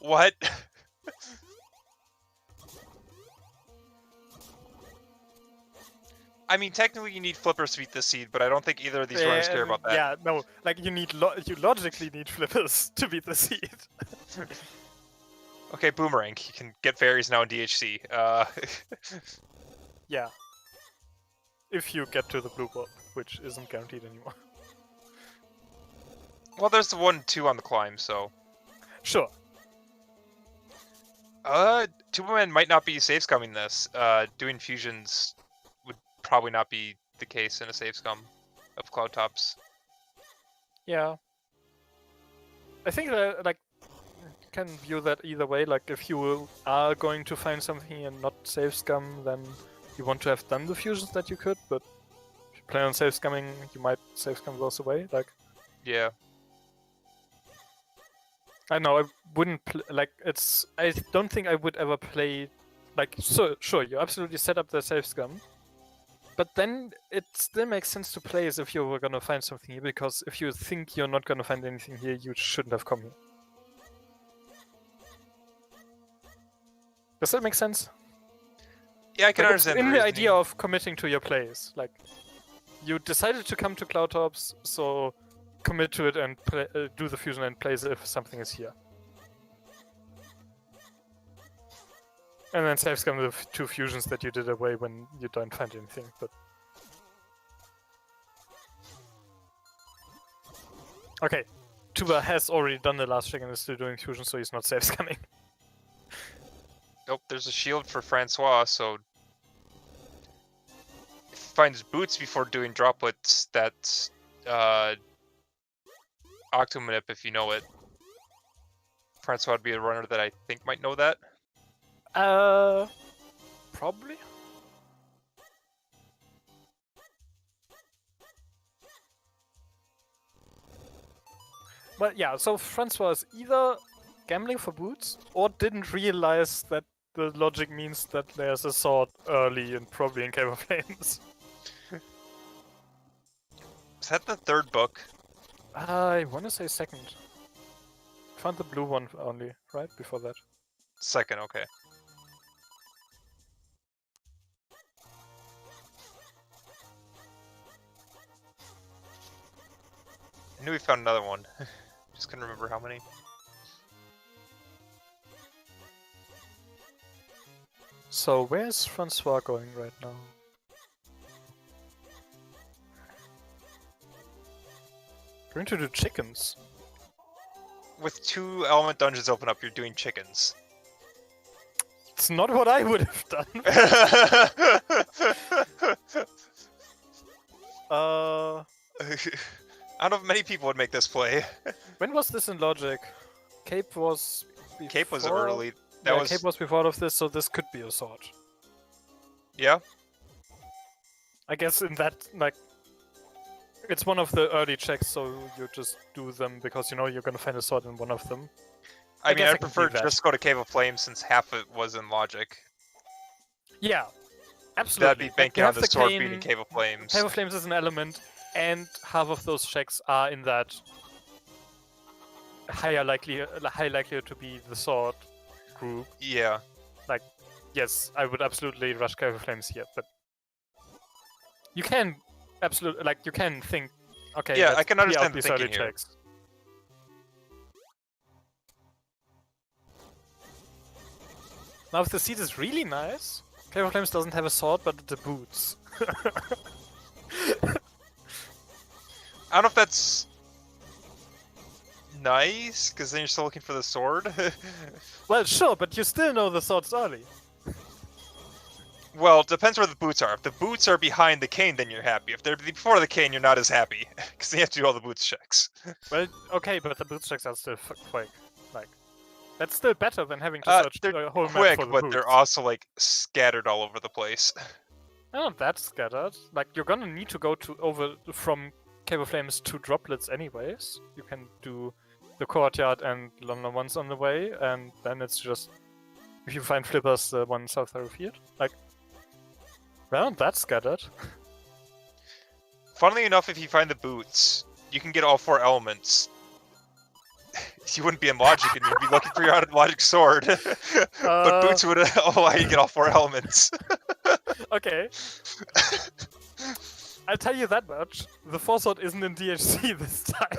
What? I mean, technically you need flippers to beat this seed, but I don't think either of these runners care about that. Yeah, no, like you need you logically need flippers to beat the seed. Okay, Boomerang. You can get fairies now in DHC. Yeah. If you get to the blue ball, which isn't guaranteed anymore. Well, there's the 1-2 on the climb, so... Sure. Tubamann might not be save scumming this. Doing fusions would probably not be the case in a save scum of Cloud Tops. Yeah. I think that, like, you can view that either way. Like, if you are going to find something and not save scum, then you want to have done the fusions that you could, but if you plan on save scumming, you might save scum those away. Like, Yeah. I know, I wouldn't like, it's... I don't think I would ever play... Like, so, sure, you absolutely set up the save scum, but then it still makes sense to play as if you were gonna find something here, because if you think you're not gonna find anything here, you shouldn't have come here. Does that make sense? Yeah, I can Like, it's understand in the reasoning. idea of committing to your plays. Like, you decided to come to Cloudtops, so commit to it and do the fusion and play as if something is here. And then save scum the 2 fusions that you did away when you don't find anything, but... Okay, Tuba has already done the last check and is still doing fusion, so he's not save scumming. Nope, there's a shield for Francois, so... If he finds boots before doing droplets, that's... Octomanip, if you know it. Francois would be a runner that I think might know that. Probably? But yeah, so Francois is either gambling for boots or didn't realize that the logic means that there's a sword early and probably in Cave of Flames. Is that the third book? I want to say second. Found the blue one only, right? Before that. Second, okay. I knew we found another one. Just couldn't remember how many. So where's Francois going right now? Going to do chickens. With 2 element dungeons open up, you're doing chickens. It's not what I would have done. I don't know if many people would make this play. When was this in Logic? Cape was before... Cape was early. That yeah, was... Cape was before all of this, so this could be a sword. Yeah? I guess in that, like... It's one of the early checks, so you just do them because you know you're gonna find a sword in one of them. I mean, guess I I'd can prefer do that. just go to Cave of Flames since half it was in Logic. Yeah, absolutely. That'd be Like, banking you on have the sword cane, being in Cave of Flames. Cave of Flames is an element, and half of those checks are in that high likelihood to be the sword group. Yeah. Yes, I would absolutely rush Cave of Flames here, but you can absolutely, like, you can think, okay, Yeah, let's I can clear understand out these the early thinking here. checks. Now, if the seat is really nice, Cave of Flames doesn't have a sword, but the boots. I don't know if that's nice, because then you're still looking for the sword. Well, sure, but you still know the sword's early. Well, it depends where the boots are. If the boots are behind the cane, then you're happy. If they're before the cane, you're not as happy, because you have to do all the boots checks. Well, okay, but the boots checks are still quick. Like, that's still better than having to search They're the whole map quick, for the but boots. they're also, like, scattered all over the place. They're not that scattered. Like, you're gonna need to go from Cave of Flames to Droplets anyways. You can do the courtyard and London ones on the way, and then it's just... If you find Flippers, the one South Field. Like, they're not that scattered. Funnily enough, if you find the boots, you can get all 4 elements. You wouldn't be in Logic, and you'd be looking for your Logic sword. But boots would allow you to get all 4 elements. Okay. I'll tell you that much. The Forsword isn't in DHC this time.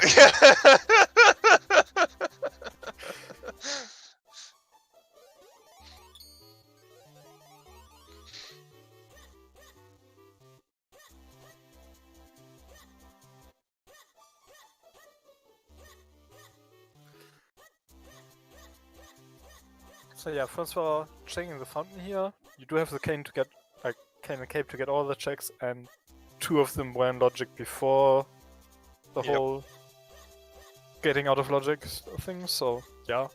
So yeah, first of all, checking the fountain here. You do have the cane to get, like, cane and cape to get all the checks, and 2 of them were in Logic before the Yep. whole getting out of Logic thing, so yeah.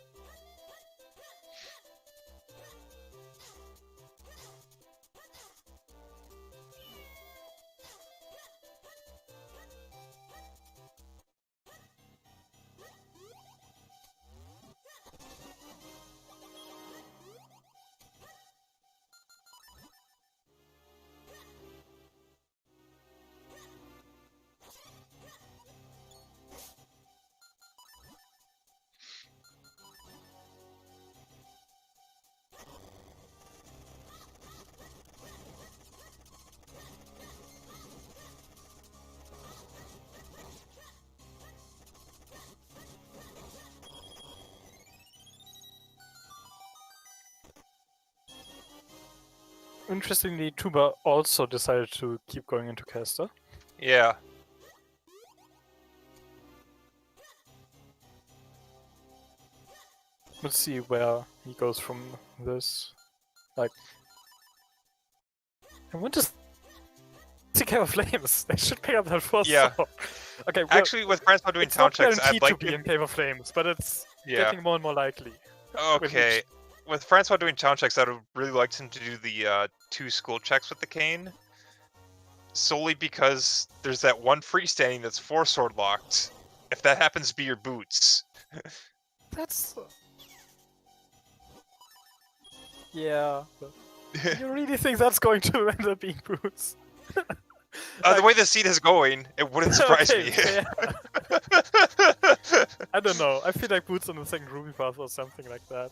Interestingly, Tuba also decided to keep going into caster. Yeah. Let's see where he goes from this. Like, I want to see Cave of Flames. They should pick up that first Yeah. sword. Okay, well, Actually, with Francois doing it's town not checks, guaranteed I'd to like be in Cave of Flames, but it's Yeah. getting more and more likely. Okay. With Francois doing town checks, I'd really like him to do the 2 school checks with the cane. Solely because there's that one freestanding that's 4 sword locked. If that happens to be your boots. That's... Yeah. But you really think that's going to end up being boots? The way the seed is going, it wouldn't surprise Okay, me. fair. I don't know. I feel like boots on the second ruby path or something like that.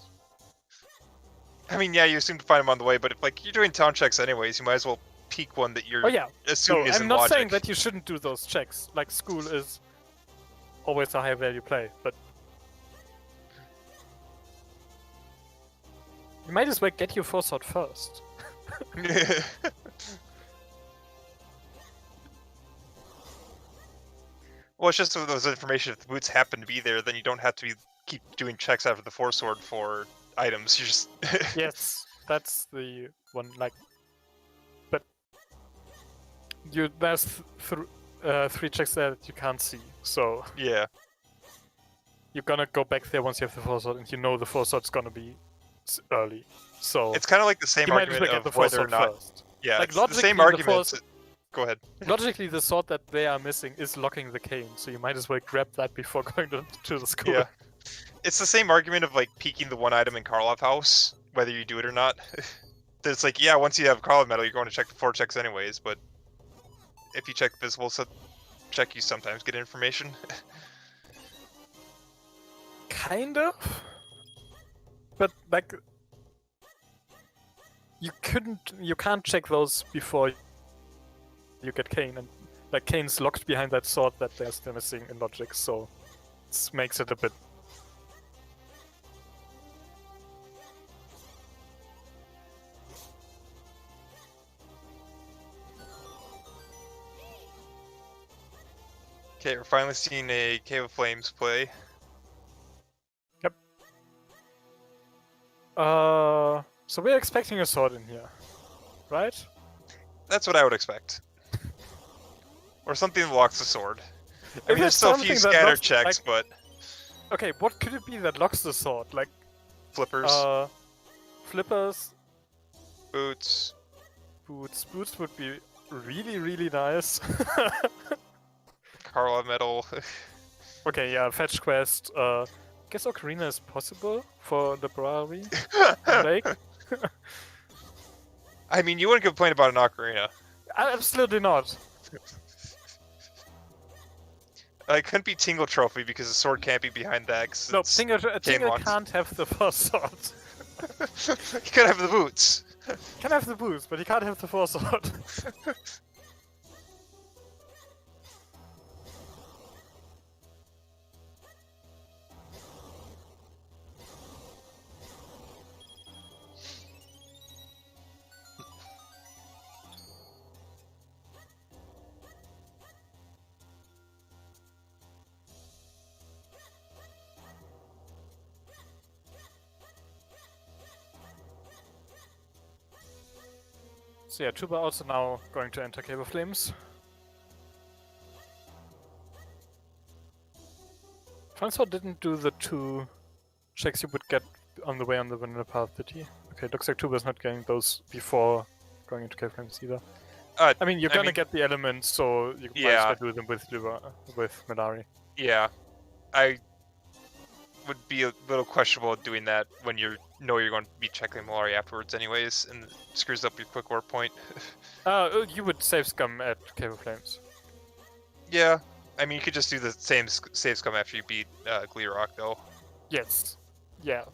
I mean, yeah, you assume to find them on the way, but if like you're doing town checks anyways, you might as well peek one that you're Oh yeah. assuming No, isn't I'm not logic. saying that you shouldn't do those checks. Like school is always a high value play, but you might as well get your foresight first. Well, it's just with those information. If the boots happen to be there, then you don't have to keep doing checks after the foresword for items. You just Yes, that's the one. Like, but there's 3 checks there that you can't see, so yeah. you're gonna go back there once you have the foresight, and you know the foresight's gonna be early. So It's kind of like the same you might as argument well get the of whether or foresight not. first. Yeah, Like, it's the same logically, the argument. Go ahead. Logically, the sword that they are missing is locking the cane, so you might as well grab that before going to the school. Yeah. It's the same argument of like peeking the one item in Karlov House, whether you do it or not. It's like, yeah, once you have Karlov Metal, you're going to check the 4 checks anyways, but if you check visible check, you sometimes get information. Kind of. But like, you can't check those before you get cane, and like Kane's locked behind that sword that they're still missing in logic, so it makes it a bit. Okay, we're finally seeing a Cave of Flames play. So we're expecting a sword in here, right? That's what I would expect. Or something that locks the sword. I mean, there's it's still a few something that scatter locks- checks, but Okay, what could it be that locks the sword? Like, flippers, flippers, boots. boots. Boots would be really, really nice. Karlov Metal. Okay, yeah, fetch quest. Guess Ocarina is possible for the Library Lake. I mean, you wouldn't complain about an ocarina. Absolutely not. It couldn't be Tingle Trophy because the sword can't be behind that. 'Cause No, it's Tingle locked. can't have the first sword. You could have the boots. Can have the boost, but he can't have the first sword. So yeah, Tuba also now going to enter Cave of Flames. Francois didn't do the 2 checks you would get on the way on the vanilla path, did he? Okay, looks like Tuba's not getting those before going into Cave of Flames either. I mean, you're gonna get the elements, so you might as well do them with Melari. Yeah, I would be a little questionable doing that when you know you're going to be checking Malari afterwards anyways, and it screws up your quick warp point. You would save scum at Cave of Flames. Yeah, I mean, you could just do the same save scum after you beat Gleerock, though. Yes. Yeah.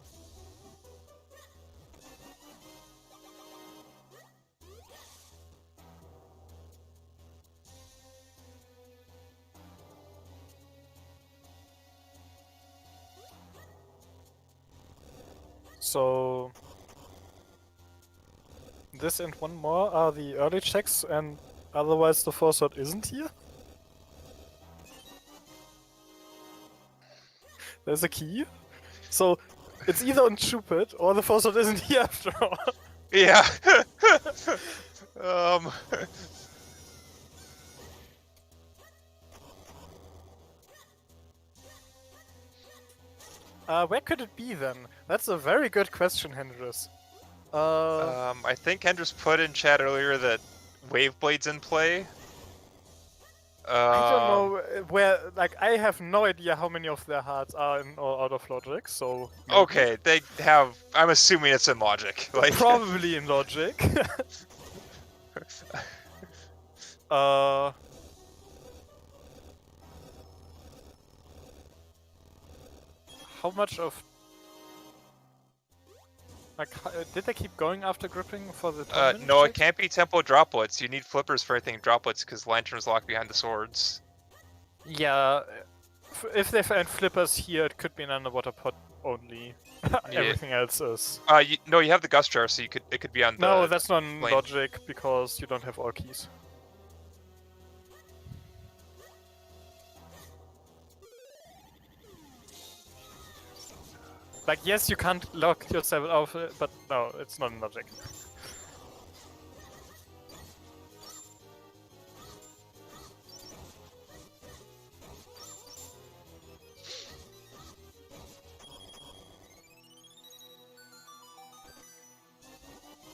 So this and one more are the early checks, and otherwise the foresight isn't here. There's a key, so it's either on stupid or the foresight isn't here after all. Yeah. Where could it be then? That's a very good question, Hendris. I think Hendris put in chat earlier that Wave Blade's in play. I don't know where. Like, I have no idea how many of their hearts are in or out of logic. So maybe. Okay, they have. I'm assuming it's in logic. Like Probably in logic. How much of like did they keep going after gripping for the tournament no, it check? can't be tempo droplets. You need flippers for everything droplets because lanterns lock behind the swords. Yeah, if they find flippers here, it could be an underwater pot only. Everything else is. No, you have the gust jar, so it could be on the. No, that's not lane. logic because you don't have all keys. Like, yes, you can't lock yourself off, but no, it's not in logic.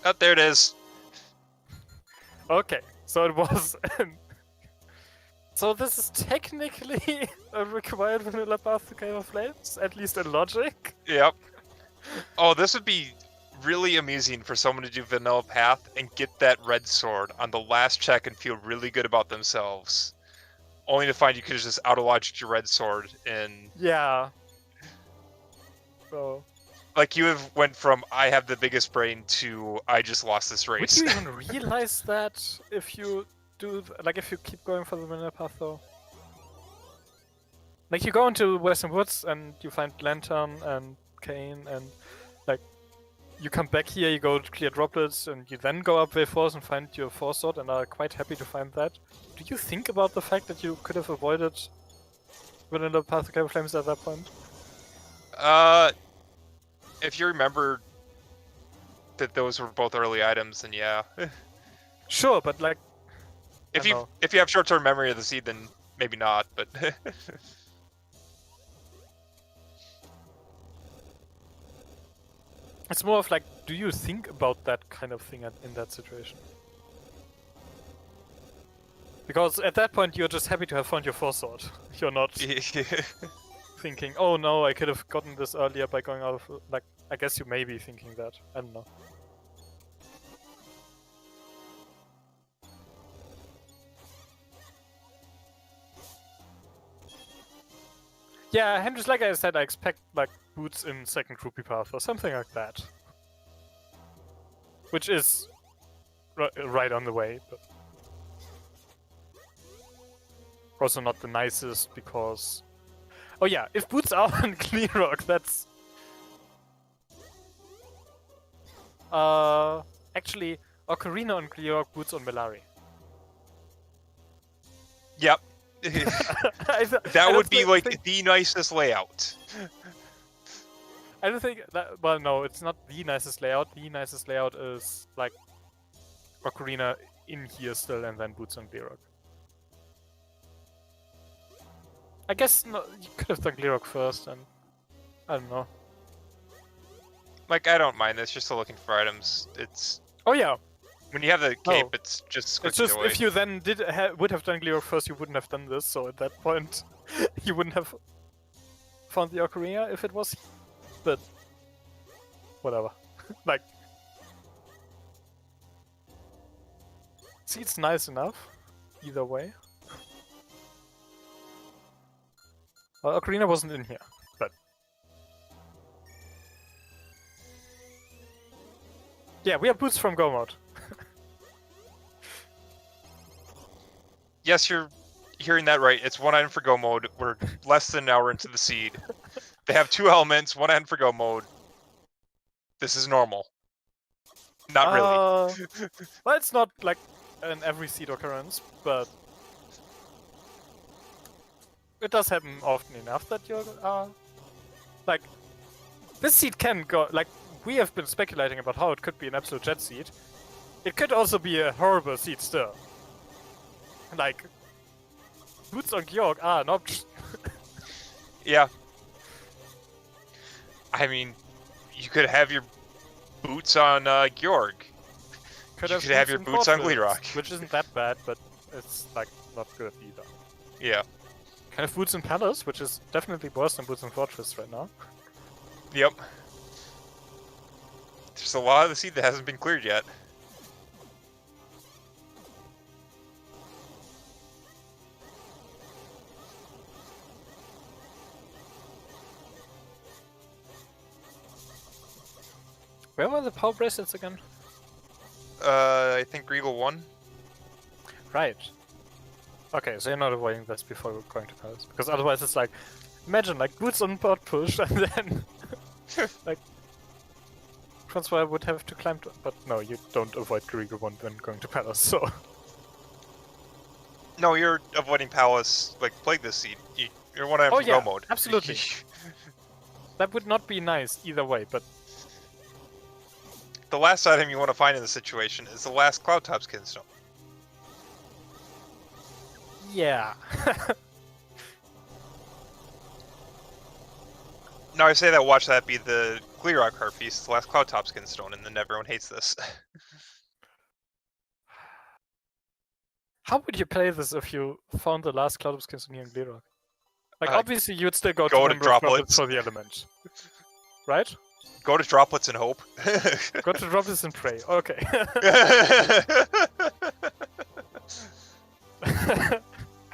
Oh, there it is. Okay, so it was. So this is technically a required vanilla path to Cave of Flames, at least in logic. Yep. Oh, this would be really amusing for someone to do vanilla path and get that red sword on the last check and feel really good about themselves. Only to find you could have just auto-logicked your red sword in... Yeah. So... Like, you have went from, I have the biggest brain, to, I just lost this race. Would you even realize that if you do... Like, if you keep going for the vanilla path, though? Like, you go into Western Woods and you find Lantern and Cane and, like, you come back here, you go to clear droplets, and you then go up Wave Force and find your Force Sword, and are quite happy to find that. Do you think about the fact that you could have avoided vanilla path to Cave of Flames at that point? If you remember that those were both early items, then yeah. Sure, but like... If you have short-term memory of the seed, then maybe not, but... It's more of like, do you think about that kind of thing in that situation? Because at that point you're just happy to have found your Force Sword. You're not thinking, oh no, I could have gotten this earlier by going out of... Like, I guess you may be thinking that. I don't know. Yeah, and just like I said, I expect like boots in second groupie path or something like that. Which is right on the way, but also not the nicest because... Oh yeah, if boots are on Clearrock, that's... Actually, Ocarina on Clearrock, boots on Melari. Yep. That would be like the nicest layout. I don't think that... Well, no, it's not the nicest layout. The nicest layout is like Ocarina in here still and then boots on Clearrock. I guess no, you could have done Clearrock first and... I don't know. Like, I don't mind this, just looking for items. It's... Oh yeah! When you have the cape, it's just It's just, away. if you then would have done Clearrock first, you wouldn't have done this, so at that point, you wouldn't have found the Ocarina if it was... But... Whatever. Like... See, it's nice enough. Either way. Well, Ocarina wasn't in here, but... Yeah, we have boots from Go Mode. Yes, you're hearing that right. It's one item for Go Mode. We're less than an hour into the seed. They have 2 elements, 1 item for Go Mode. This is normal. Not really. Well, it's not like an every seed occurrence, but... It does happen often enough that you're, like, this seed can go, like, we have been speculating about how it could be an absolute jet seed. It could also be a horrible seed still. Like, boots on Georg are an option. Yeah. I mean, you could have your boots on Georg. You could have your boots on Gleerock. Which isn't that bad, but it's, like, not good either. Yeah. Kind of Boots and Palace, which is definitely worse than Boots and Fortress right now. Yep. There's a lot of the seed that hasn't been cleared yet. Where were the power bracelets again? I think Regal won. Right. Okay, so you're not avoiding this before going to Palace. Because otherwise it's like, imagine, like, Boots on board push, and then, like, Francois would have to climb to... But no, you don't avoid Regal 1 when going to Palace, so... No, you're avoiding Palace, like, Plague this seed. You're one item from go mode. Absolutely. That would not be nice either way, but... The last item you want to find in this situation is the last Cloud Top Skinstone. Yeah. No, I say that, watch that be the Gleerock Harpies, the last Cloud Top Skinstone, and then everyone hates this. How would you play this if you found the last Cloud of Skins in Gleerock? Like, Uh, obviously you'd still go go to to Member of Droplets. for the element. Right? Go to Droplets and hope. Go to Droplets and pray. Okay.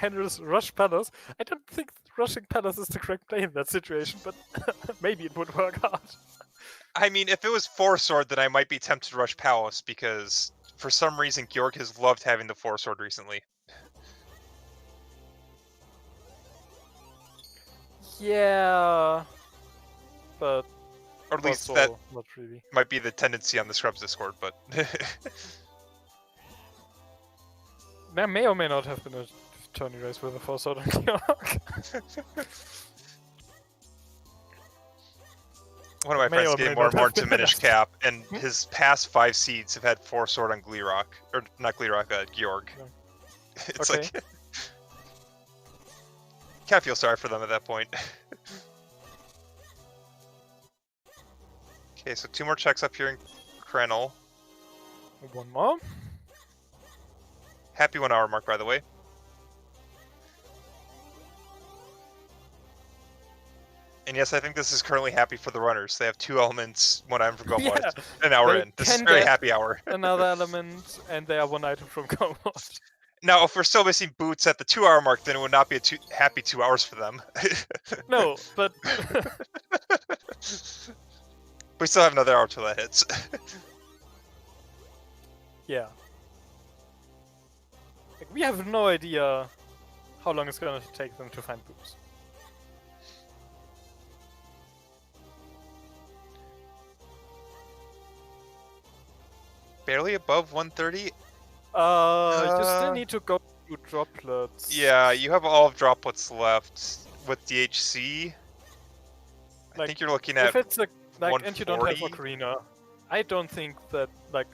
And rush Palace. I don't think rushing Palace is the correct play in that situation, but maybe it would work out. I mean, if it was 4-sword, then I might be tempted to rush Palace, because for some reason Georg has loved having the 4-sword recently. Yeah, but Or at least also that not really. might be the tendency on the Scrubs Discord, but... There may or may not have been a tourney race with a 4-sword on Georg. One of my May friends or may gave more not and more have been diminished that. cap, and his past 5 seeds have had 4-sword on Gleerock. Or, not Gleerock, Georg. No. It's Okay. like... Can't feel sorry for them at that point. Okay, so 2 more checks up here in Krenel. One more. Happy 1 hour mark, by the way. And yes, I think this is currently happy for the runners. They have 2 elements, 1 item from go mode. Yeah, An hour they in. This is can very get- happy hour. Another element, and they are 1 item from go mode. Now, if we're still missing boots at the 2 hour mark, then it would not be a happy 2 hours for them. No, but We still have another hour till that hits. yeah. Like, we have no idea how long it's gonna take them to find boots. Barely above 130? You still need to go through droplets. Yeah, you have all of droplets left with DHC. I Like, think you're looking at If it's a, like, and you don't have 140? Ocarina, I don't think that, like,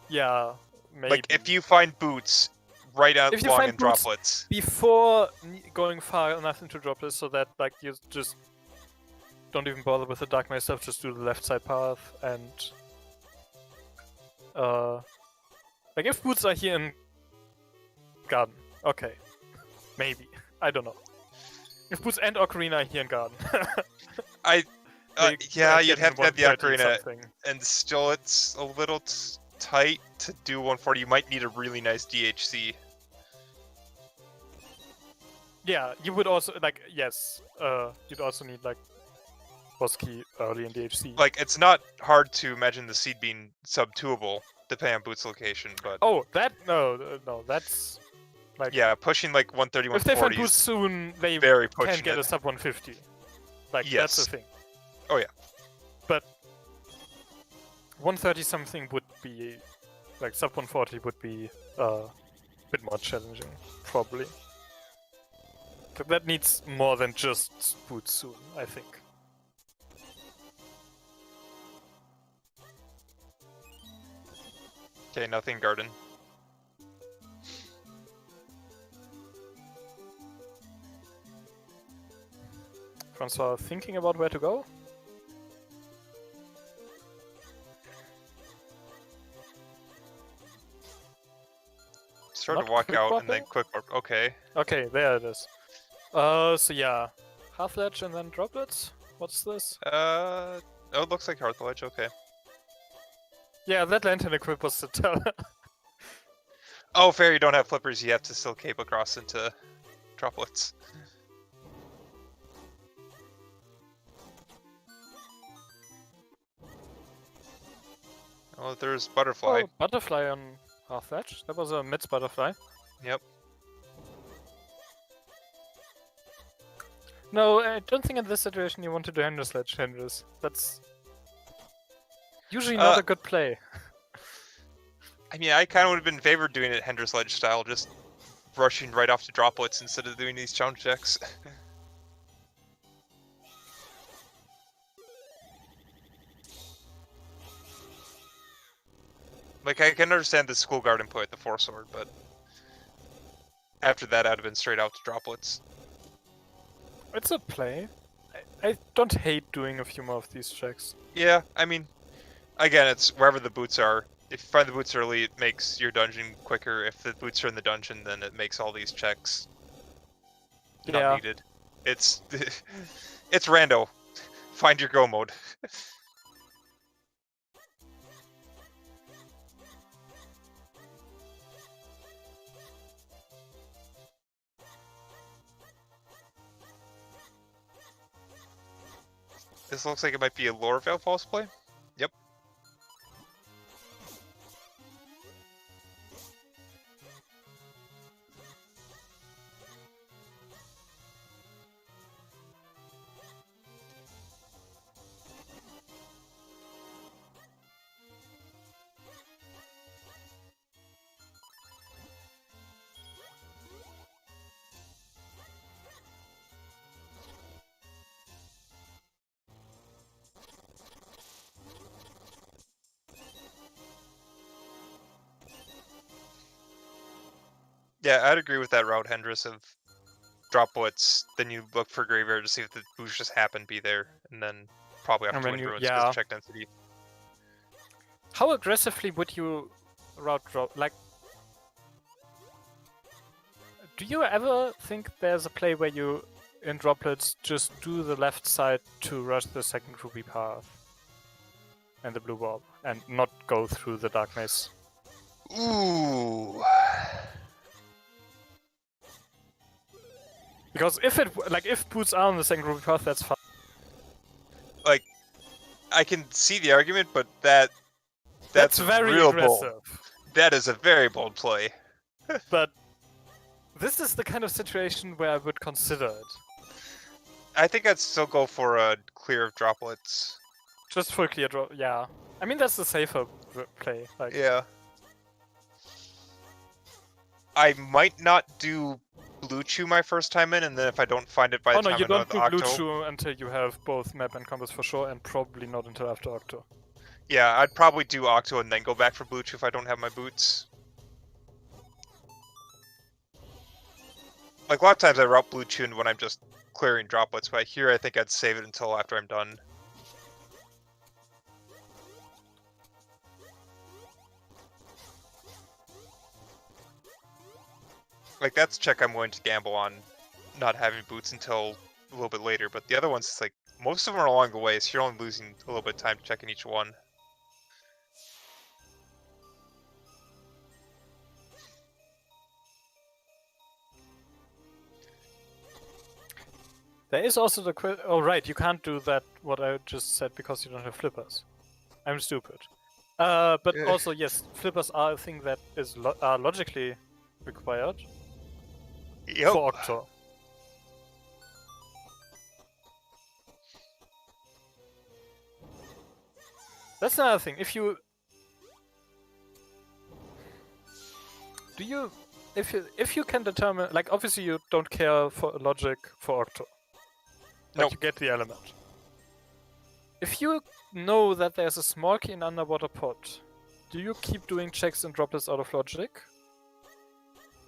yeah, maybe. like if you find boots right out If you long find in boots- droplets. Before going far enough into droplets so that, like, you just don't even bother with the Dark Maze stuff, just do the left side path, and like, if boots are here in Garden, okay, maybe, I don't know. If boots and Ocarina are here in Garden, Yeah, you'd have to have the 130 ocarina, something. and still it's a little tight to do 140. You might need a really nice DHC. Yeah, you would also, like, yes, you'd also need, like, boss key early in DHC. Like, it's not hard to imagine the seed being sub-2able, depending on Boots' location, but... Oh, that, no, that's, like... Yeah, pushing like 130, If they find 140 boots is soon, they very can pushing get a it. sub 150. Like, Yes. that's the thing. Oh, yeah. But 130 something would be, like, sub 140 would be a bit more challenging, probably. But that needs more than just boots soon, I think. Okay, nothing garden. Francois thinking about where to go? Start Not to walk quick out and warping? then quick warp. Okay. Okay, there it is. So yeah, half ledge and then droplets. What's this? Oh, it looks like Hearth Ledge. Okay. Yeah, that lantern equip was the tell. Oh, fair. You don't have flippers. You have to still cape across into droplets. Oh, there's butterfly. Oh, butterfly on half ledge. That was a mid butterfly. Yep. No, I don't think in this situation you want to do Hendrix ledge Hendrix. That's usually not a good play. I mean, I kind of would have been favored doing it Hendrix Ledge style, just rushing right off to droplets instead of doing these challenge checks. Like, I can understand the school garden play at the 4-sword, but after that, I'd have been straight out to droplets. It's a play. I don't hate doing a few more of these checks. Yeah, I mean, again, it's wherever the boots are. If you find the boots early, it makes your dungeon quicker. If the boots are in the dungeon, then it makes all these checks not needed. It's it's rando. Find your go mode. This looks like it might be a Lorvale false play. Yep. Yeah, I'd agree with that route, Hendrix, of droplets, then you look for Graveyard to see if the boost just happened to be there, and then probably have to win Ruins because check density. How aggressively would you route drop? Like, do you ever think there's a play where you, in droplets, just do the left side to rush the second ruby path and the blue orb, and not go through the dark maze? Ooh. Because if boots are on the second ruby path, that's fine. Like, I can see the argument, but that's very real aggressive. Bold. That is a very bold play. But this is the kind of situation where I would consider it. I think I'd still go for a clear of droplets. Just full clear drop, yeah. I mean, that's the safer play. Like, yeah. I might not do Blue Chew my first time in, and then if I don't find it by the time no, you I know don't do the Blue Octo... Chew until you have both map and compass for sure, and probably not until after Octo. Yeah, I'd probably do Octo and then go back for Blue Chew if I don't have my boots. Like, a lot of times I route Blue Chew when I'm just clearing droplets, but here I think I'd save it until after I'm done. Like, that's a check I'm willing to gamble on not having boots until a little bit later, but the other ones, it's like, most of them are along the way, so you're only losing a little bit of time checking each one. There is also the oh right, you can't do that, what I just said, because you don't have flippers. I'm stupid. But also, yes, flippers are a thing that is are logically required for Octo. That's another thing. If you if you can determine, like, obviously you don't care for logic for Octo. Like, you get the element. If you know that there's a small key in underwater pot, do you keep doing checks and droplets out of logic?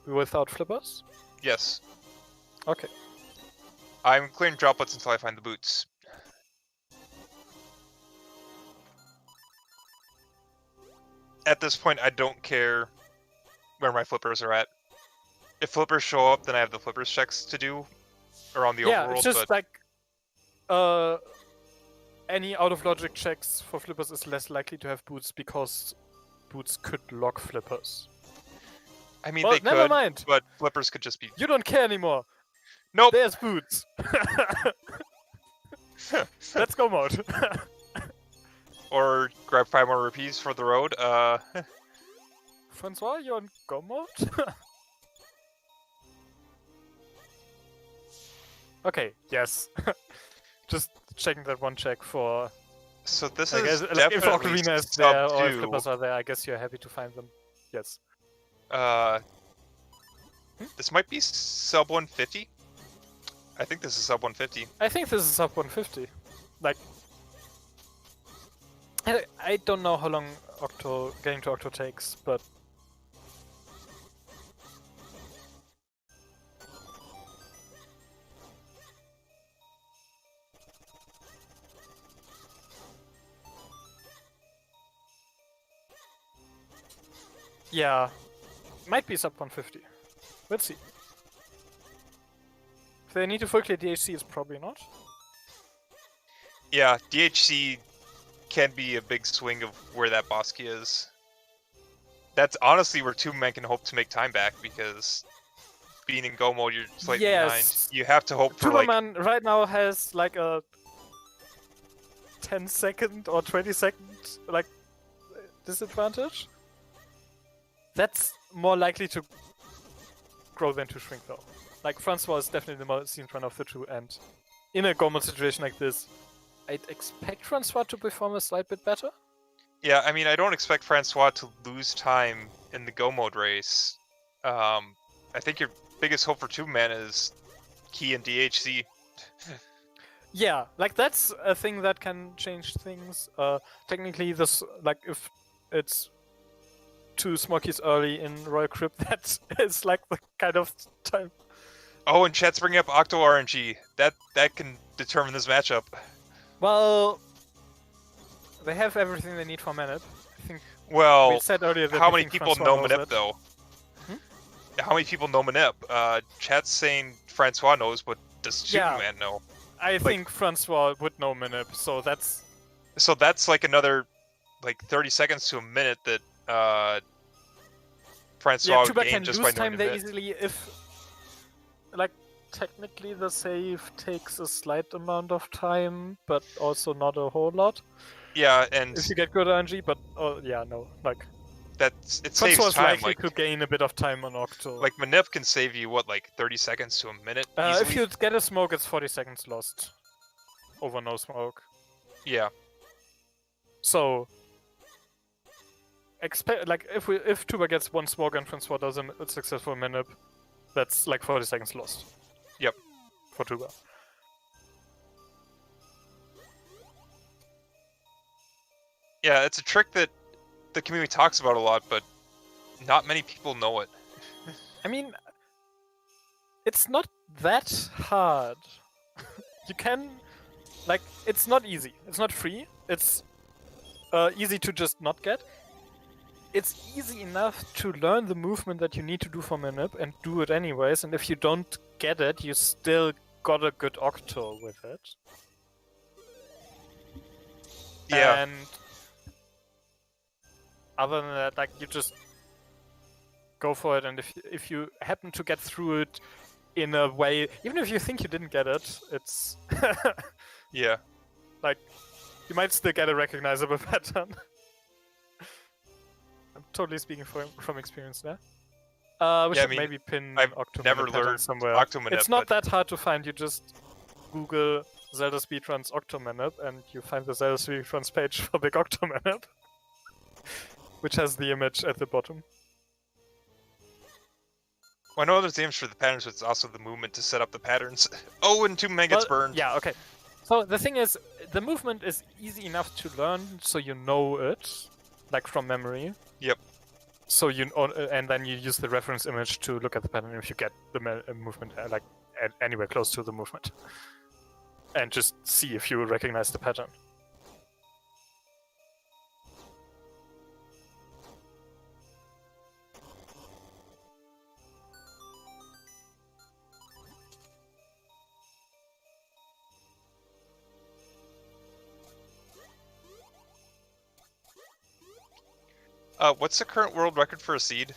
Without flippers? Yes. Okay. I'm clearing droplets until I find the boots. At this point, I don't care where my flippers are at. If flippers show up, then I have the flippers checks to do around the Yeah, overworld. it's just but like any out of logic checks for flippers is less likely to have boots because boots could lock flippers. I mean, Well, they never could, mind. but flippers could just be. You don't care anymore. Nope. There's boots. Let's go mode. Or grab 5 more rupees for the road. Francois, you on go mode? Okay, yes. Just checking that one check for. So this I is guess, like, if definitely Ocarina is sub there or if 2. flippers are there, I guess you're happy to find them. Yes. This might be sub 150. I think this is sub 150. I think this is sub 150. Like, I don't know how long getting to Octo takes, but yeah, might be sub 150. Let's see. If they need to full clear DHC, it's probably not. Yeah, DHC can be a big swing of where that boss key is. That's honestly where Tubamann can hope to make time back, because being in Go mode, you're slightly Yes. behind. You have to hope for like... Tubamann right now has like a 10-second or 20-second like disadvantage. That's more likely to grow than to shrink, though. Like, Francois is definitely the most seen one of the two, and in a Go mode situation like this, I'd expect Francois to perform a slight bit better. Yeah, I mean, I don't expect Francois to lose time in the Go mode race. I think your biggest hope for Tubamann is key and DHC. Yeah, like that's a thing that can change things. Technically, this like if it's 2 Smokies early in Royal Crypt, that is like the kind of time. Oh, and chat's bringing up Octo RNG. That can determine this matchup. Well, they have everything they need for Manip. I think Well, we said earlier that how we many think people Francois know knows Manip it. though? Hmm? How many people know Manip? Chat's saying Francois knows, but does Yeah. Tubamann know? I think Francois would know Manip, so that's So that's like another, like 30 seconds to a minute that Francois yeah. Tuba gained can just lose by knowing time there Manip. easily if, like, technically the save takes a slight amount of time, but also not a whole lot. Yeah, and If you get good RNG, but oh yeah, no, like it saves Francois is time. likely Like to gain a bit of time on Octo. Manip can save you what, like 30 seconds to a minute easily. If you get a smoke, it's 40 seconds lost over no smoke. Yeah. So expect like if Tuba gets 1 smoke and Francois does a successful Manip, that's like 40 seconds lost. Yep. For Tuba. Yeah, it's a trick that the community talks about a lot, but not many people know it. I mean, it's not that hard. You can, like, it's not easy. It's not free. It's easy to just not get. It's easy enough to learn the movement that you need to do for Manip and do it anyways, and if you don't get it, you still got a good Octo with it. Yeah. And other than that, like, you just go for it, and if you happen to get through it in a way, even if you think you didn't get it, it's Yeah. like you might still get a recognizable pattern. I'm totally speaking from experience there. We Yeah, should I mean, maybe pin I've Octo never Manip pattern learned somewhere. Octo Manip, It's not but- that hard to find. You just Google Zelda Speedruns Octo Manip, and you find the Zelda Speedruns page for Big Octo Manip, which has the image at the bottom. Well, I know there's aims for the patterns, but it's also the movement to set up the patterns. Oh, and Tubamann gets burned. Yeah, okay. So the thing is, the movement is easy enough to learn, so you know it, like from memory. Yep. So and then you use the reference image to look at the pattern if you get the movement like anywhere close to the movement, and just see if you recognize the pattern. What's the current world record for a seed?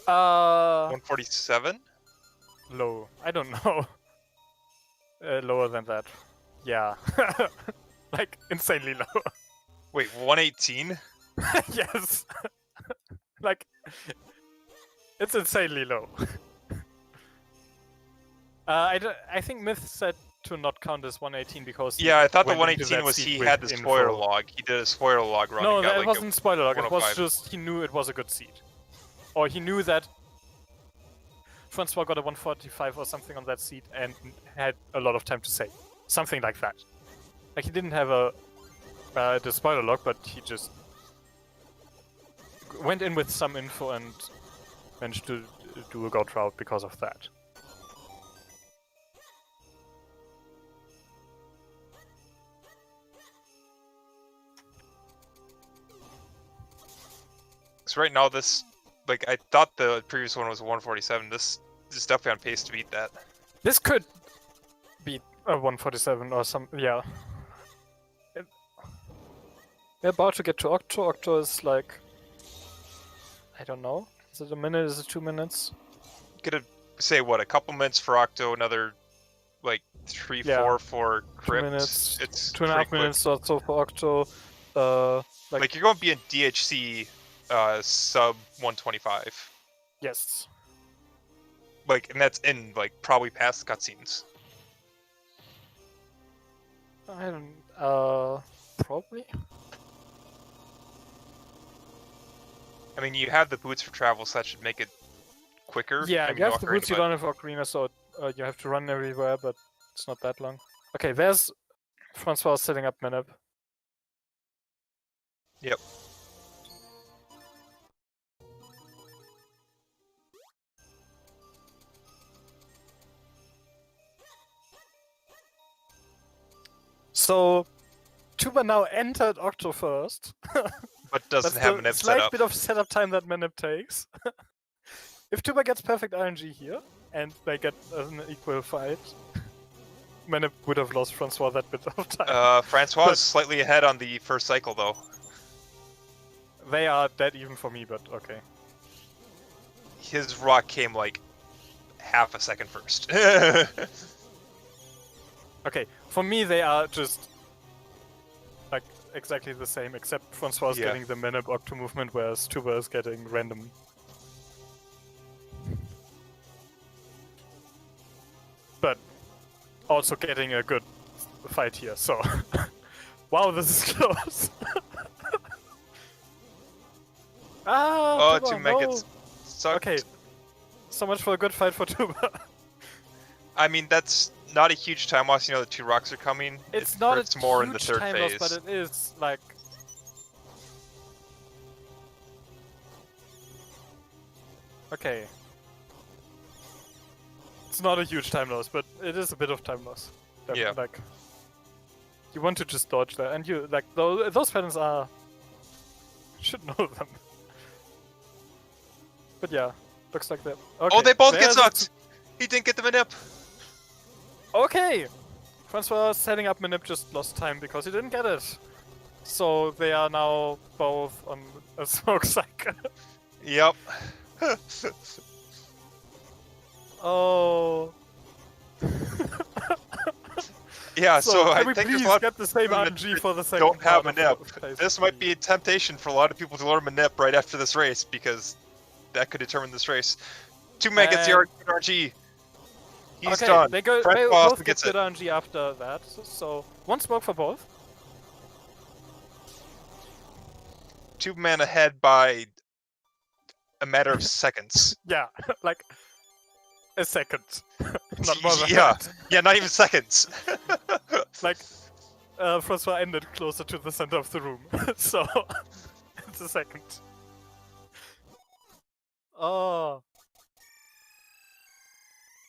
147? 147? Low. I don't know. Lower than that. Yeah. Like, insanely low. Wait, 118? Yes. Like, it's insanely low. I think Myth said to not count as 118 because Yeah, I thought the went into 118 that was seed he with had the spoiler info. log. He did a spoiler log run. No, and got, that like, wasn't spoiler log. It was 105. just he knew it was a good seed, or he knew that Francois got a 145 or something on that seed and had a lot of time to save, something like that. Like he didn't have the spoiler log, but he just went in with some info and managed to do a god route because of that. So right now, this, like, I thought the previous one was 147. This is definitely on pace to beat that. This could be a 147 or some, yeah. We're about to get to Octo. Octo is like, I don't know. Is it a minute? Is it 2 minutes? Gonna say what, a couple minutes for Octo, another like 3, Yeah. 4 for 2 Crypt. minutes. It's 2.5 pretty quick. minutes or so for Octo. Like you're going to be in DHC sub 125. Yes. Like, and that's in like probably past the cutscenes. I don't. Probably. I mean, you have the boots for travel, so that should make it quicker. Yeah, I mean, you have the Ocarina, boots, you but- don't have Ocarina, so you have to run everywhere, but it's not that long. Okay, there's Francois setting up Minip. Yep. So, Tuba now entered Octo first. But doesn't That's have the an slight setup. bit of setup time that Minip takes. If Tuba gets perfect RNG here, and they get an equal fight, Minip would have lost Francois that bit of time. Francois But- is slightly ahead on the first cycle, though. They are dead even for me, but okay. His rock came like half a second first. Okay, for me they are just like exactly the same, except Francois is Yeah. getting the Minip Octo movement, whereas Tuba is getting random. But also getting a good fight here, so... Wow, this is close! Ah, Oh, Tuba, to make no. it suck. Okay, so much for a good fight for Tuba. I mean, that's not a huge time loss. You know, the 2 rocks are coming. It's It not hurts a more huge in the third time phase. loss, but it is like... Okay. It's not a huge time loss, but it is a bit of time loss. Yeah. Like, you want to just dodge that, and you like those patterns are. Should know them. But yeah, looks like that. Okay. Oh, they both get there's a- sucked! He didn't get the manip! Okay! Francois setting up Minip just lost time because he didn't get it. So they are now both on a smoke cycle. Yep. Oh. Yeah, so can I we think there's please a lot get the same people that RNG for the second don't have part manip. of the phase This three. might be a temptation for a lot of people to learn manip right after this race, because that could determine this race. 2 man gets the RNG. He's okay, done. they go. They Francois both get gets good it. RNG after that. So one smoke for both. 2 man ahead by a matter of seconds. Yeah, like a second, not more than Yeah. that. Yeah, not even seconds. Like Francois ended closer to the center of the room, so it's a second. Oh.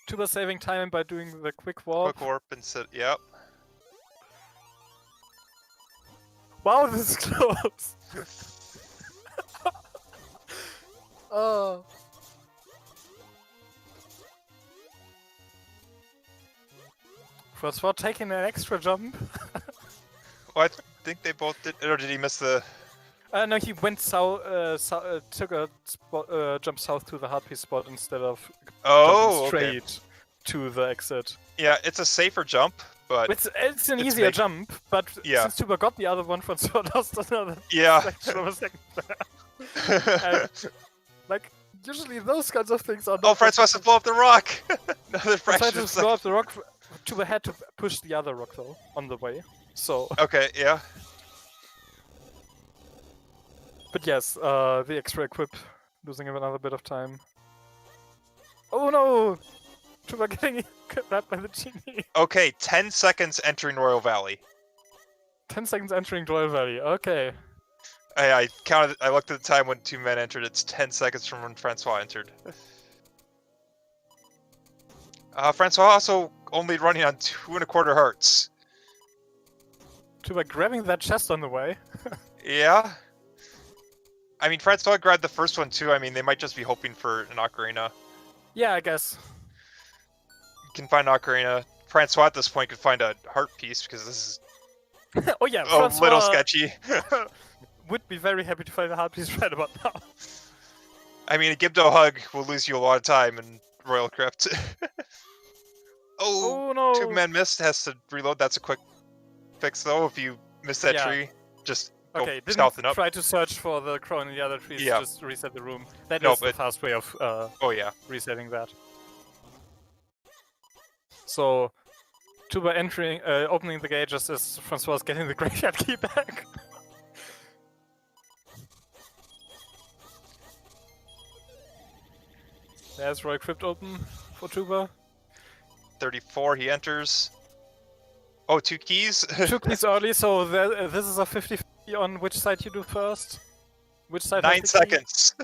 Tuba saving time by doing the quick warp. Quick warp and sit. Yep. Wow, this is close. Oh. Francois taking an extra jump. Well, I think they both did. Or did he miss the? No, he went south. Took a jump south to the Harpie spot instead of jumping straight to the exit. Yeah, it's a safer jump, but it's an easier jump. But since Tuba got the other one, Francois lost another section of a second. And, like usually those kinds of things are. Oh, Francois has to blow up the rock. Another fraction of blow up the rock. Tuba had to push the other rock though on the way. So. Okay. Yeah. But yes, the extra equip, losing him another bit of time. Oh no! Tuba getting grabbed by the genie. Okay, 10 seconds entering Royal Valley. 10 seconds entering Royal Valley, okay. I counted, I looked at the time when 2 men entered, it's 10 seconds from when Francois entered. Francois also only running on 2 1/4 hearts. Tuba grabbing that chest on the way. Yeah. I mean, Francois grabbed the first one too. I mean, they might just be hoping for an ocarina. Yeah, I guess. You can find an ocarina. Francois at this point could find a heart piece because this is oh yeah, a little sketchy. Would be very happy to find a heart piece right about now. I mean, a Gibdo hug will lose you a lot of time in Royal Crypt. Oh no! 2 men missed, has to reload. That's a quick fix though. If you miss that tree, just go south and up. Try to search for the crone in the other trees, just reset the room. That is the fast way of resetting that. So, Tuba entering, opening the gate just as Francois is getting the graveyard key back. There's Royal Crypt open for Tuba. 34, he enters. Oh, 2 keys? 2 keys early, so this is a 50-50 on which side you do first. Which side 9 seconds.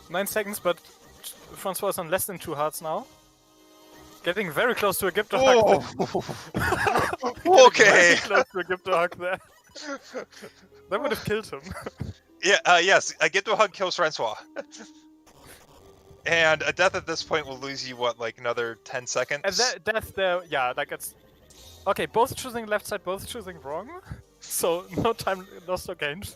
9 seconds, but Francois is on less than 2 hearts now. Getting very close to a Gipto hug. Okay. Very close to a Gipto hug there. That would have killed him. Yeah, yes, a Gipto hug kills Francois. And a death at this point will lose you, what, like another 10 seconds? And that death there, yeah, like it's... Okay, both choosing left side, both choosing wrong. So, no time lost or gained.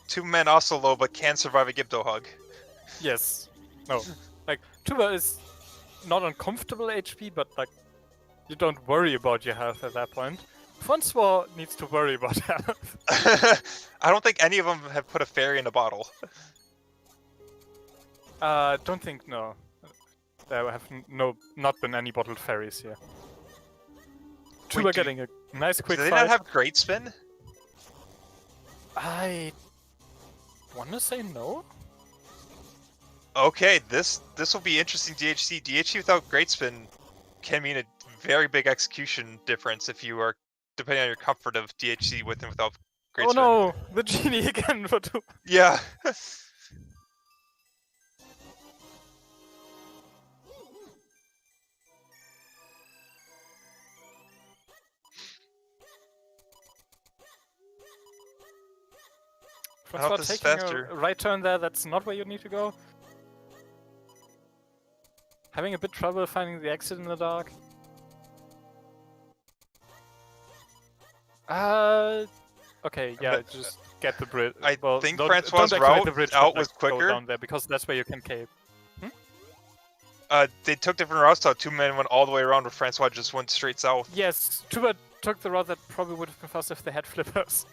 2 men also low, but can survive a Gipto hug. Yes. No. Like, Tuba is not on comfortable HP, but like, you don't worry about your health at that point. Francois needs to worry about health. I don't think any of them have put a fairy in a bottle. Don't think, no. There have not been any bottled fairies here. Tuba getting a nice quick fight. Do they not have Great Spin? I wanna say no. Okay, this will be interesting. DHC without Great Spin can mean a very big execution difference if you are depending on your comfort of DHC with and without Great Spin. Oh no, the genie again for Tuba. Yeah. Francois taking a right turn there, that's not where you need to go. Having a bit trouble finding the exit in the dark. Okay, yeah, just get the bridge. I think Francois' route out was quicker. Down there, because that's where you can cape. They took different routes, so 2 men went all the way around, where Francois just went straight south. Yes, Tuba took the route that probably would have been fast if they had flippers.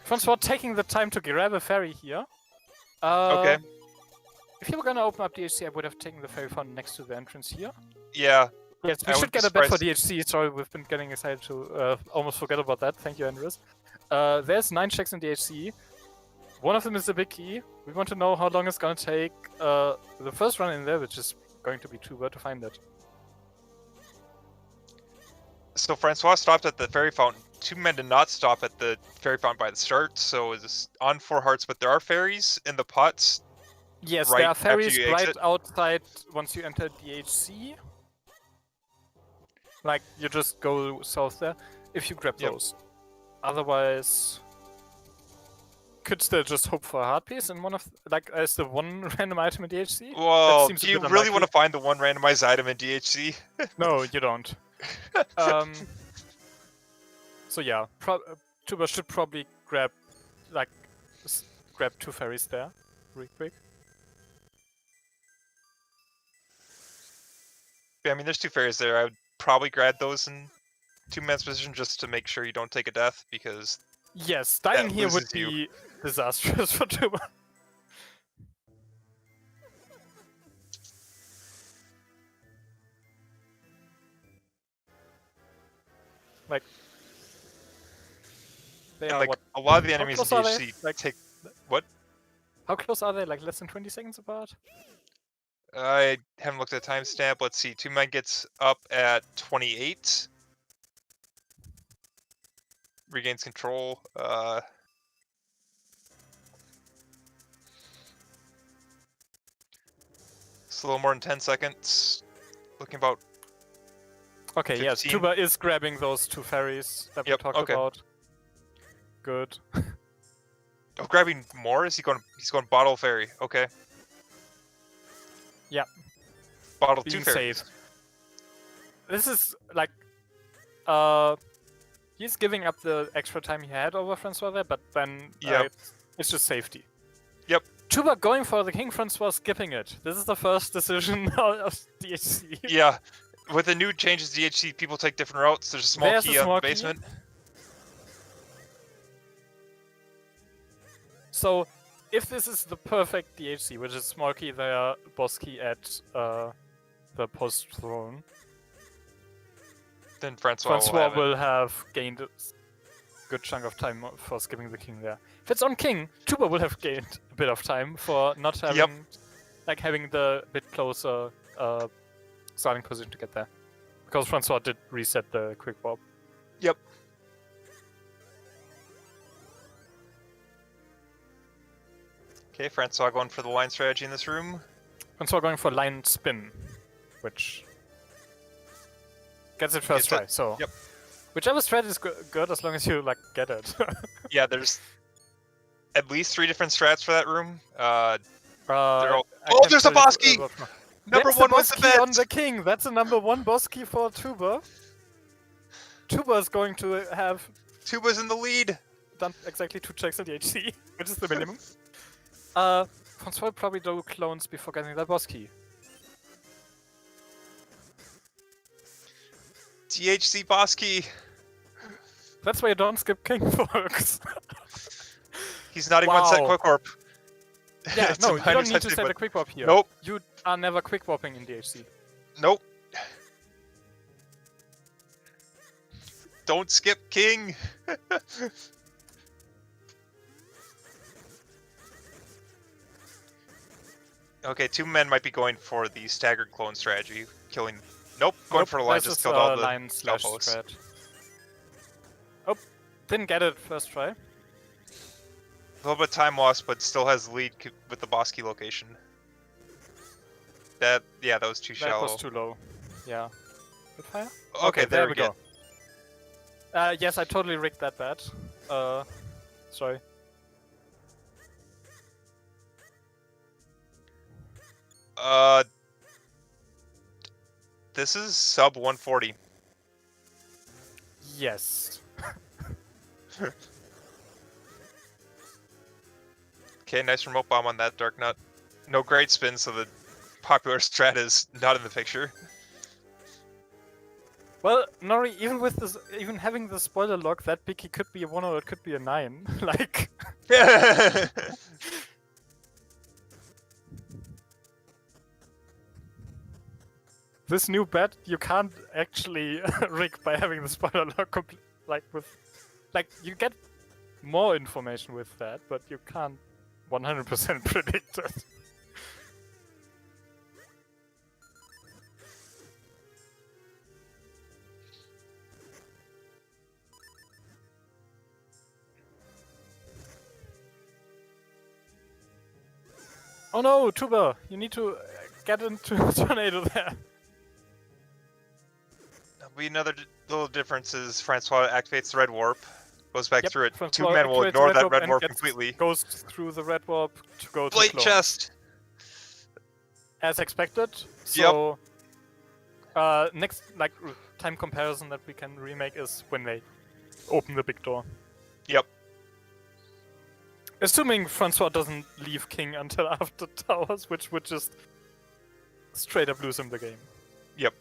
Francois taking the time to grab a ferry here. Okay. If you were gonna open up DHC, I would have taken the ferry fountain next to the entrance here. Yeah. Yes, we should get a bet for DHC. Sorry, we've been getting excited to almost forget about that. Thank you, Andres. There's 9 checks in DHC. One of them is the big key. We want to know how long it's gonna take the first run in there, which is going to be Tuba, to find it. So Francois stopped at the ferry fountain. 2 men did not stop at the ferry fountain by the start, so it's on 4 hearts, but there are ferries in the pots. Yes, there are ferries right outside once you enter DHC. Like, you just go south there, if you grab those. Otherwise... could still just hope for a heart piece in one of like as the one random item in DHC. Whoa, seems a do you bit really want to unlikely. find the one randomized item in DHC? No, you don't. So yeah, Tuba should probably grab grab 2 fairies there, real quick. Yeah, I mean, there's 2 fairies there. I would probably grab those in 2-man's position just to make sure you don't take a death, because Yes, dying that here would loses you. be disastrous for Tuba. Like, they and are like what? a lot of the How enemies in close are they? DHC Like, take what? How close are they? Like less than 20 seconds apart? I haven't looked at the timestamp. Let's see. 2-man gets up at 28. Regains control. It's a little more than 10 seconds. Looking about. Okay, yes, 15. Tuba is grabbing those 2 fairies that we Yep, talked okay. about. Good. Oh, grabbing more? Is he going? He's going bottle fairy. Okay. Yeah. Bottle Being 2 fairies. safe. This is like, he's giving up the extra time he had over Francois there, but then Yep. it's just safety. Yep. Tuba going for the king, Francois skipping it. This is the first decision of DHC. Yeah. With the new changes to DHC, people take different routes. There's a small There's key a on small the key. basement. So, if this is the perfect DHC, which is small key there, boss key at the post throne, Then Francois, will have gained a good chunk of time for skipping the king there. If it's on king, Tuba will have gained a bit of time for not having, having the bit closer starting position to get there, because Francois did reset the quick bob. Yep. Okay, Francois going for the line strategy in this room. Francois going for line spin, which gets it first Gets try. it. So, Yep. whichever strat is good as long as you get it. Yeah, there's at least 3 different strats for that room. I Oh, can't there's a tell you boss key! about- Number There's 1 the wins boss the key bet! on the king. That's a number 1 boss key for Tuba. Tuba is going to have Tuba's in the lead! done exactly 2 checks at the HC, which is the minimum. Francois will probably do clones before getting that boss key. THC boss key! That's why you don't skip king, folks. He's not even on set Wow. quick warp. Yeah, It's no, a you minor don't need to sensitive, set a but- quick warp here. Nope. You are never quick warping in DHC. Nope. Don't skip king! Okay, 2 men might be going for the staggered clone strategy, killing. Nope, going for the line, this just is, killed all the line slash Galpos. strat. Oh, didn't get it first try. A little bit of time lost, but still has the lead with the boss key location. That was too That shallow. was too low. Yeah. Good fire? Okay, there we go. Yes, I totally rigged that bet. Sorry. This is sub 140. Yes. Okay, nice remote bomb on that Dark Nut. No great spin, so the popular strat is not in the picture. Well, Nori, even with this, even having the spoiler lock, that Biki could be a 1 or it could be a 9. Like, this new bet you can't actually rig by having the spoiler lock you get more information with that, but you can't 100% predict it. Oh no, Tuba! You need to get into a tornado there. There'll be another little difference is Francois activates the red warp, Goes back Yep, through it. Francois Tubamann will activates ignore red that warp red and warp gets- completely. Goes through the red warp to go to Blade clone. chest! As expected. So, next time comparison that we can remake is when they open the big door. Yep. Assuming Francois doesn't leave King until after Towers, which would just straight up lose him the game. Yep.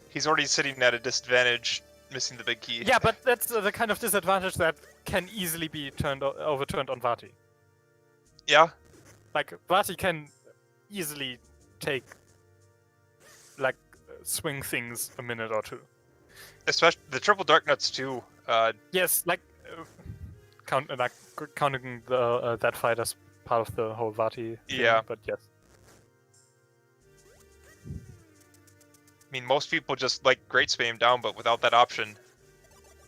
He's already sitting at a disadvantage, missing the big key. Yeah, but that's the kind of disadvantage that can easily be overturned on Vati. Yeah? Like, Vati can easily take, swing things a minute or two. Especially the triple dark nuts too. Yes, counting the that fight as part of the whole Vati thing, Yeah. but yes. I mean, most people just great spam down, but without that option,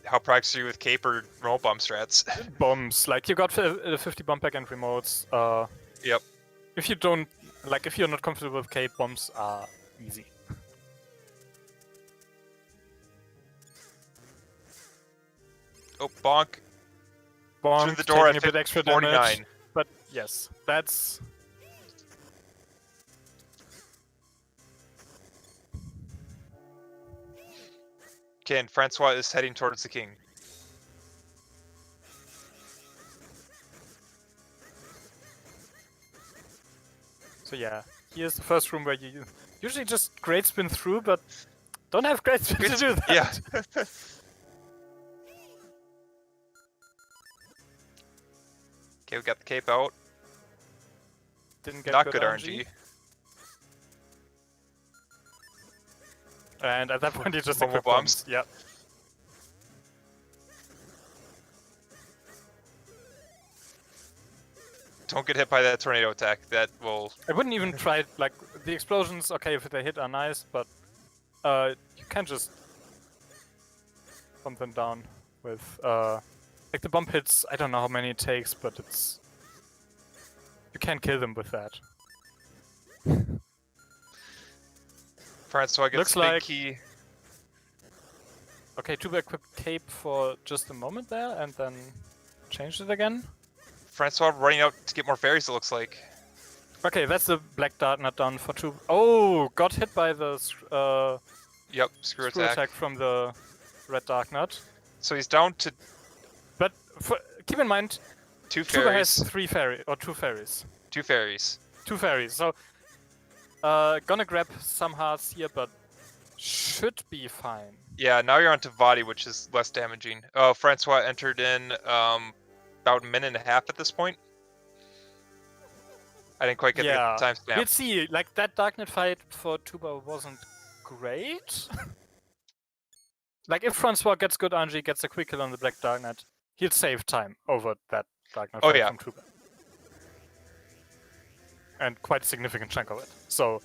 how practice are you with cape or remote bomb strats? Bombs, you got 50 bomb back and remotes. Yep. If you don't, if you're not comfortable with cape, bombs are easy. Oh, bonk. Bonk, Through the door taking at a bit extra 49. damage. But yes, that's... Okay, and Francois is heading towards the king. So yeah, here's the first room where you usually just great spin through, but don't have great spin to do that. Yeah. Okay, we got the cape out. Didn't get Not good RNG. And at that point you just Bomb equip bombs. bombs. Yeah. Don't get hit by that tornado attack. That will... I wouldn't even try the explosions. Okay, if they hit are nice, but you can just bump them down with the bump hits. I don't know how many it takes, but it's you can kill them with that. Francois gets Looks the big like- key. Okay, Tuba equipped cape for just a moment there, and then changed it again. Francois running out to get more fairies, it looks like. Okay, that's the black dart not done for Tuba. Oh, got hit by the Yep, screw screw attack. attack from the red dark nut. So he's down to But keep in mind, two Tuba has fairies. two fairies. Two fairies. Two fairies. So, gonna grab some hearts here, but should be fine. Yeah, now you're on to Vadi, which is less damaging. Oh, Francois entered in about a minute and a half at this point. I didn't quite get the timestamp. We'll see. That Darknet fight for Tuba wasn't great. If Francois gets good RNG, gets a quick kill on the Black Darknet, he'll save time over that Darknet fight from Tuba. And quite a significant chunk of it. So,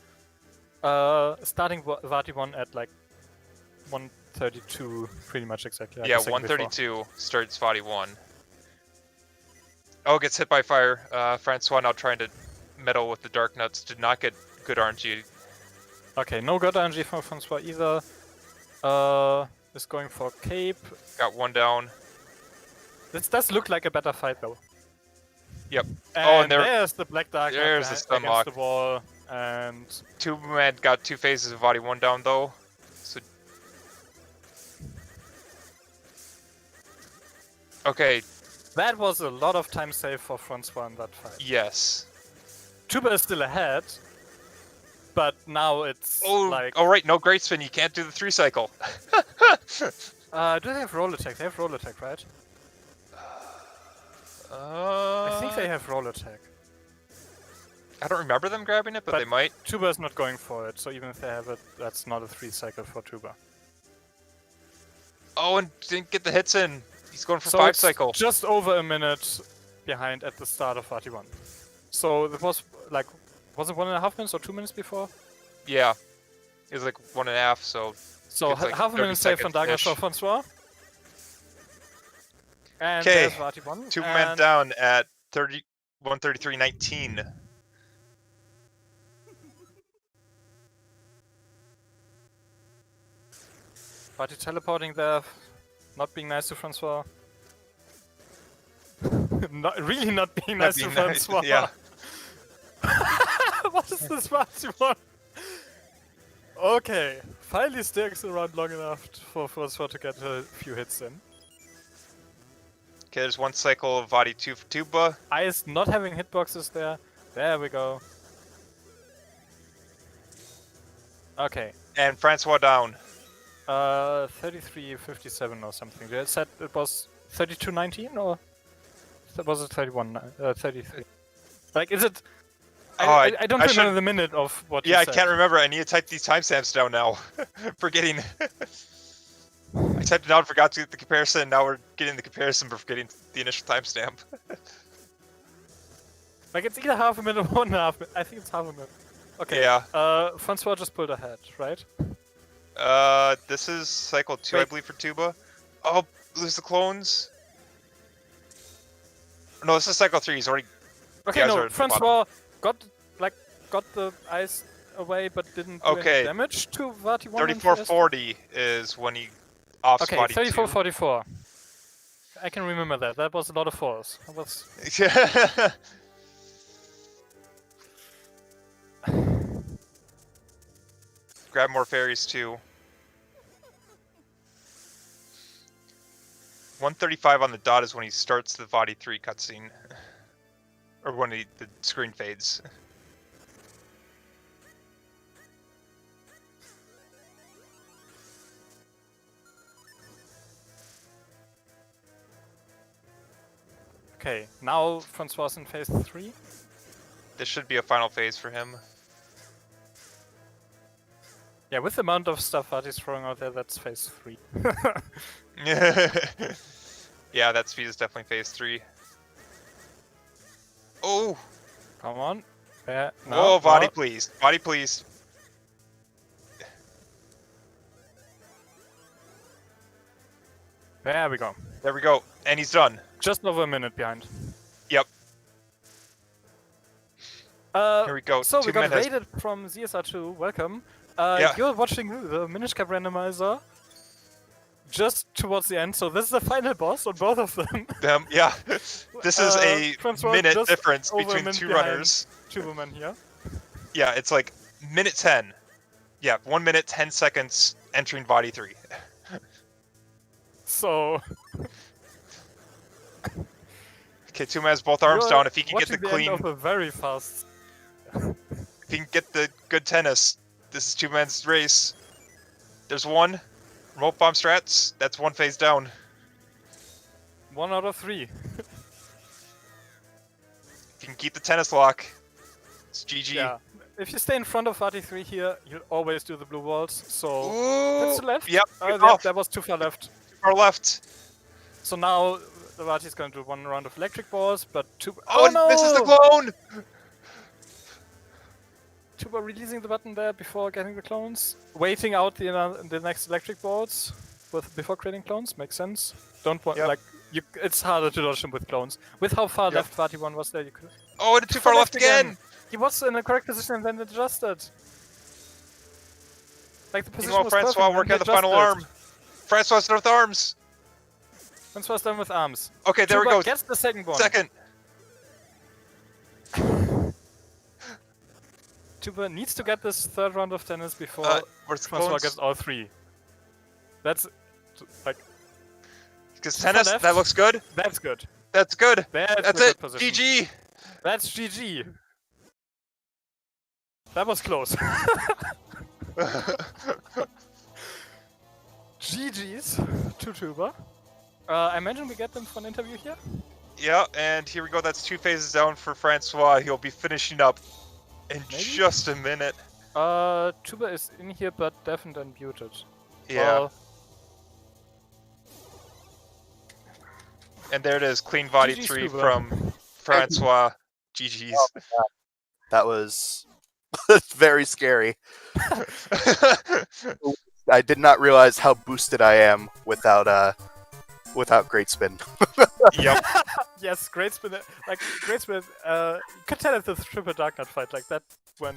starting Vati 1 at 132, pretty much exactly. Yeah, 132 starts Vadi 1. Oh, gets hit by fire. Francois now trying to meddle with the Dark Nuts. Did not get good RNG. Okay, no good RNG from Francois either. Is going for cape. Got one down. This does look like a better fight though. Yep. And there's the Black Dark there's the stun against lock. the wall, and Tubamann got two phases of Vadi 1 down though. So okay. that was a lot of time saved for Francois in that fight. Yes. Tuba is still ahead, but now it's oh right, no great spin. You can't do the 3 cycle. do they have roll attack? They have roll attack, right? I think they have roll attack. I don't remember them grabbing it, but they might. Tuba is not going for it, so even if they have it, that's not a 3 cycle for Tuba. Oh, and didn't get the hits in. He's going for So 5 it's cycle. just over a minute behind at the start of Vati 1. So it was was it 1.5 minutes or 2 minutes before? Yeah. It was 1.5, so... So it's half a minute saved on Darkness for Francois. And there's Vati 1. Tubamann down at 133.19. Vati teleporting there, not being nice to Francois. really not being Not nice being to nice, Francois. yeah. What is this fancy one? Okay, finally sticks around long enough for Francois to get a few hits in. Okay, there's one cycle of Vadi 2 for Tuba. Ice not having hitboxes there. There we go. Okay. And Francois down. 33.57 or something. You said it was 32.19 or was it 33? Like, is it? I don't remember the minute of what you Yeah, I said. can't remember. I need to type these timestamps down now. Forgetting. I typed it down, forgot to get the comparison. Now we're getting the comparison, but forgetting the initial timestamp. Like, it's either half a minute or 1.5 minutes. I think it's half a minute. Okay. Yeah. Francois just pulled ahead, right? This is cycle 2, Wait. I believe, for Tuba. Oh, lose the clones. No, this is cycle 3. He's already. Okay, guys are no. at the Francois got the ice away, but didn't do any damage to Vati 1. 3440 is when he offs Okay, Vati 2. 34.44. I can remember that. That was a lot of fours. That was... Grab more fairies too. 135 on the dot is when he starts the Vadi 3 cutscene. Or when the screen fades. Okay, now Francois in phase 3. This should be a final phase for him. Yeah, with the amount of stuff Vati's throwing out there, that's phase 3. Yeah, that speed is definitely phase 3. Oh! Come on. No, Whoa, Vadi, no. please. Vadi, please. There we go. There we go. And he's done. Just over a minute behind. Yep. Here we go. So 2 we got minutes. raided from ZSR2. Welcome. Yeah. You're watching the Minish Cap Randomizer just towards the end, so this is the final boss on both of them. Yeah. This is a Francois minute just difference over a between minute 2 behind runners. Tubamann here. Yeah, it's like minute 10. Yeah, 1 minute, 10 seconds entering Vadi 3. So... Okay, Tubamann has both arms you're down. If he can get the watching clean, end of a very fast... if he can get the good tennis, this is Tubamann's race. There's one. Remote bomb strats. That's one phase down. 1 out of 3. If you can keep the tennis lock, it's GG. Yeah. If you stay in front of Vati 3 here, you'll always do the blue walls, so... Ooh. That's the left? Yep. That was too far left. Too far left. So now the Vati's going to do 1 round of electric balls, but Tuba... Oh, no! this is the clone! Tuba releasing the button there before getting the clones. Waiting out the next electric balls before creating clones, makes sense. Don't want, it's harder to dodge them with clones. With how far left Vati 1 was there, you could... Oh, and too far left again! He was in the correct position and then adjusted. Like the position Meanwhile, was Francois perfect, working on and the he final adjusted. arm. Francois with arms. Francois done with arms. Okay, there Tuba we go. Gets the second one. Second. Tuba needs to get this 3rd round of tennis before Where's the Francois clones? gets all 3. That's like... Because too far tennis, left. that looks good. That's good. That's good. That's That's a it. good position. GG. That's GG. That was close. GG's to Tuba. I imagine we get them for an interview here. Yeah, and here we go. That's 2 phases down for Francois. He'll be finishing up in just a minute. Tuba is in here, but deafened and muted. Yeah. Well, And there it is. Clean Vadi GG's 3 Tuba. from Francois. GG's. Oh my God. That was very scary. I did not realize how boosted I am without Great Spin. Yep. yes, great spin. Like great spin. You could tell it's a triple Dark Knight fight like that when.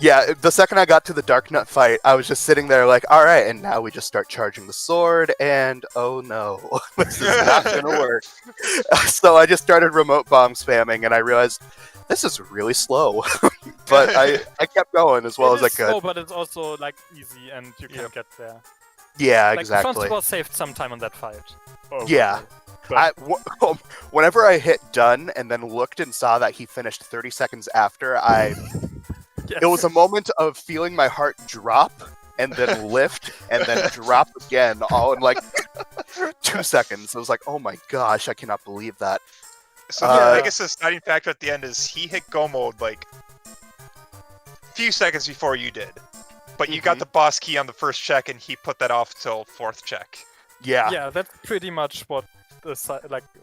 Yeah, the second I got to the Dark Nut fight, I was just sitting there like, all right, and now we just start charging the sword, and oh no, this is not going to work. So I just started remote bomb spamming, and I realized this is really slow. But I kept going as well as I It's could. slow, but it's also like easy, and you can get there. Yeah, Like, exactly. Francois saved some time on that fight. Yeah. But- Whenever I hit done and then looked and saw that he finished 30 seconds after, Yes. it was a moment of feeling my heart drop and then lift and then drop again, all in like 2 seconds. I was like, oh my gosh, I cannot believe that. So I guess the deciding factor at the end is he hit go mode like a few seconds before you did, but you got the boss key on the first check, and he put that off till 4th check. Yeah. Yeah, that's pretty much what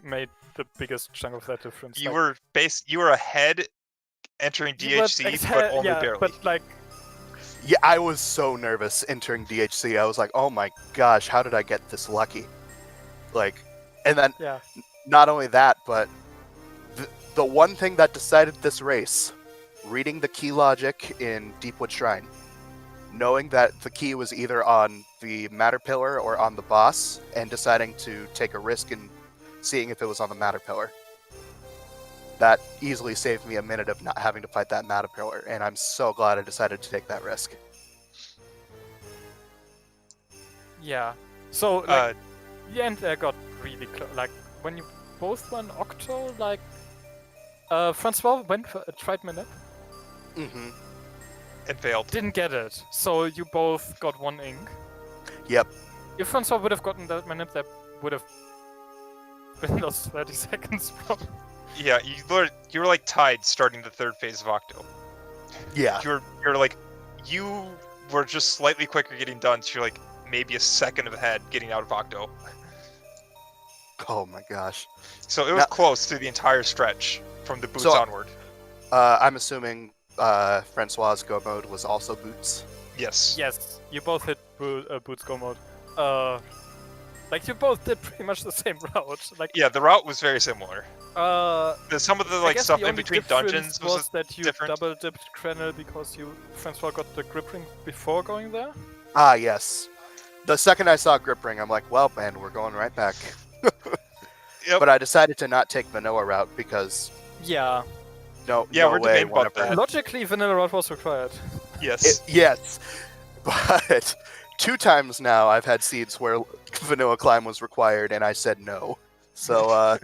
made the biggest chunk of that difference. You Like, were ahead entering you were DHC, but only barely. But like, Yeah, I was so nervous entering DHC. I was like, oh my gosh, how did I get this lucky? Like, and then yeah, not only that, but the one thing that decided this race, reading the key logic in Deepwood Shrine, knowing that the key was either on the Matter Pillar or on the boss, and deciding to take a risk in seeing if it was on the Matter Pillar. That easily saved me a minute of not having to fight that Matter Pillar, and I'm so glad I decided to take that risk. yeah. So like, the end there got really close. Like when you both won Octo, like Francois tried Manip, Mm-hmm. It failed. didn't get it. So you both got 1 ink. Yep. If Francois would have gotten that Manip, that would have been those 30 seconds. Probably. Yeah, you were like tied starting the 3rd phase of Octo. Yeah. You were just slightly quicker getting done, so you're like maybe a second ahead getting out of Octo. Oh my gosh. So it was close through the entire stretch from the boots onward. I'm assuming Francois' go mode was also boots. Yes. Yes, you both hit Boots go mode. Like you both did pretty much the same route. Like Yeah, the route was very similar. Some of the I guess stuff the in only between difference dungeons was that you different. double dipped Krenel because Francois got the grip ring before going there. Ah, yes. The second I saw Grip Ring, I'm like, well, man, we're going right back. Yep. But I decided to not take Vanilla route because Yeah. no we're way. debating about that. Logically, vanilla route was required. Yes. Yes, but 2 times now I've had seeds where Vanilla Climb was required and I said no. So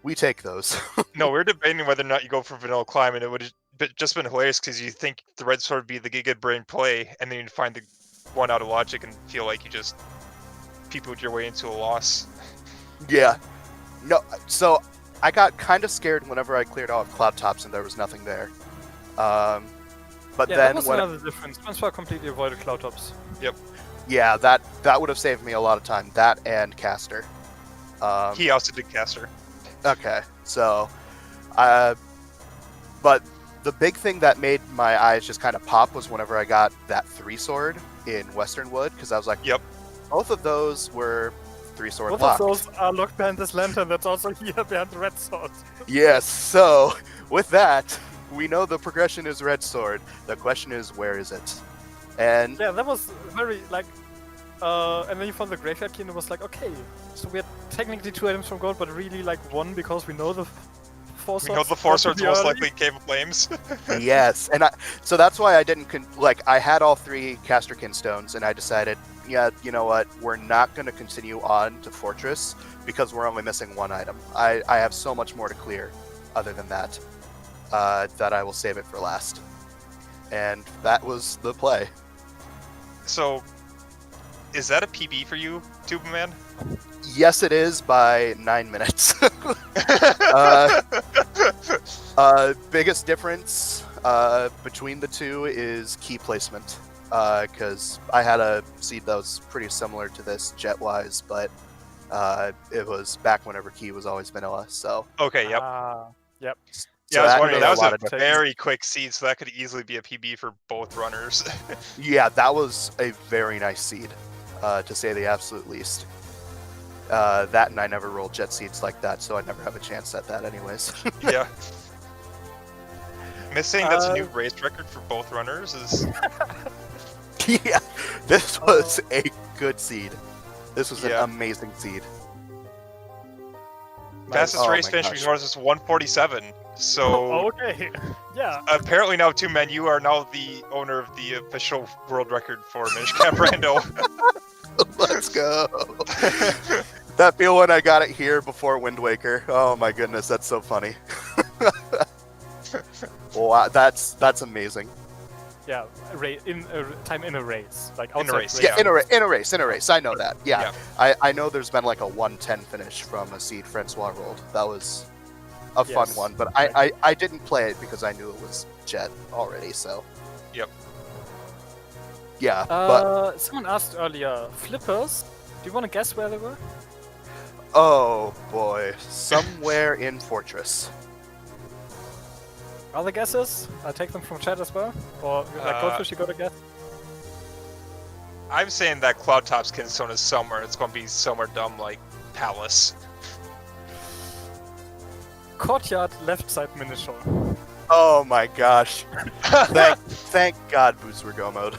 we take those. No, we're debating whether or not you go for Vanilla Climb, and it would have just been hilarious because you think the Red Sword would be the Giga Brain play, and then you'd find the one out of logic and feel like you just peopled your way into a loss. Yeah. No, so I got kind of scared whenever I cleared out Cloud Tops and there was nothing there. But Yeah, then that was when another difference. Francois completely avoided cloud tops. yeah, that would have saved me a lot of time. That and Caster. He also did Caster. Okay, so, but the big thing that made my eyes just kind of pop was whenever I got that 3-sword in Western Wood, because I was like, Yep. both of those were 3-sword Both locked. of those are locked behind this lantern that's also here behind the red sword. Yes, so with that, we know the progression is Red Sword. The question is, where is it? And Yeah, that was very, like... and then you found the graveyard key and it was like, okay, so we had technically 2 items from gold, but really like 1 because we know the 4 swords. We know the 4 swords most early. likely Cave of Flames. yes, and so that's why I didn't I had all 3 Casterkin stones, and I decided, yeah, you know what, we're not going to continue on to Fortress because we're only missing 1 item. I have so much more to clear other than that, that I will save it for last. And that was the play. So, is that a PB for you, Tubamann? Yes, it is by 9 minutes. Biggest difference between the two is key placement. Because I had a seed that was pretty similar to this jet-wise, but it was back whenever key was always vanilla. So Okay, yep. Yep. Yeah, I was wondering, that was lot a of difference. very quick seed, so that could easily be a PB for both runners. Yeah, that was a very nice seed, to say the absolute least. That and I never rolled jet seeds like that, so I never have a chance at that anyways. Yeah. Am I saying that's a new race record for both runners? Is Yeah, this was a good seed. This was an Yeah. amazing seed. fastest Oh race my finish gosh. yours is 147. So Oh, okay. Yeah. apparently now, Tubamann, you are now the owner of the official world record for Minish Cap Rando. Let's go. That feeling I got it here before Wind Waker. Oh my goodness, that's so funny. Wow, that's amazing. Yeah. Time in a race. Like In a outside race, Yeah, Yeah. in a race. I know that. Yeah, Yeah. I know there's been like a 110 finish from a seed Francois rolled. That was a fun Yes. one, but I didn't play it because I knew it was Jet already. So. Yep. Yeah, but Someone asked earlier, flippers. Do you want to guess where they were? oh boy, somewhere in Fortress. Other guesses? I'll take them from chat as well. Or like Goldfish, you got a guess? I'm saying that Cloudtop's Kinstone is somewhere. It's going to be somewhere dumb like Palace. Courtyard, left side miniature. Oh my gosh! Thank God, boots were go mode.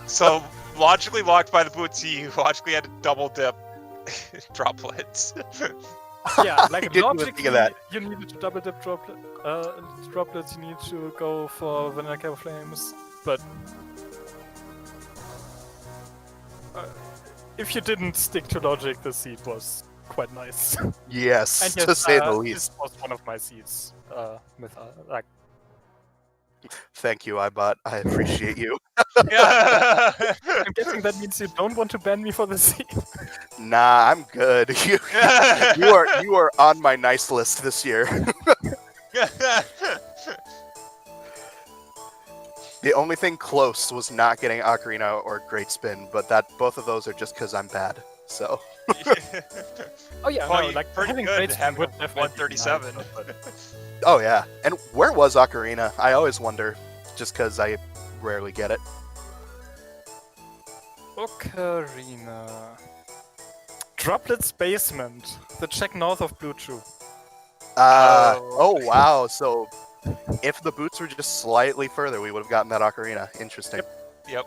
So logically locked by the boots, you logically had to double dip droplets. Yeah, like didn't even logically, think of that. you needed to double dip droplets. You need to go for vanilla cable flames, but if you didn't stick to logic, the seed was quite nice. Yes, And to yes, say the this least. was one of my seeds. With like, Thank you, Ibot. I appreciate you. Yeah. I'm guessing that means you don't want to ban me for the seed. Nah, I'm good. You are on my nice list this year. The only thing close was not getting Ocarina or Great Spin, but both of those are just because I'm bad. So. Oh yeah, Well, no, you're like pretty having good great to spin have would definitely be 137. nice, but- Oh yeah, and where was Ocarina? I always wonder, just because I rarely get it. Ocarina. Droplets Basement. The check north of Blue Chew. Oh wow, so if the boots were just slightly further, we would have gotten that Ocarina. Interesting. Yep.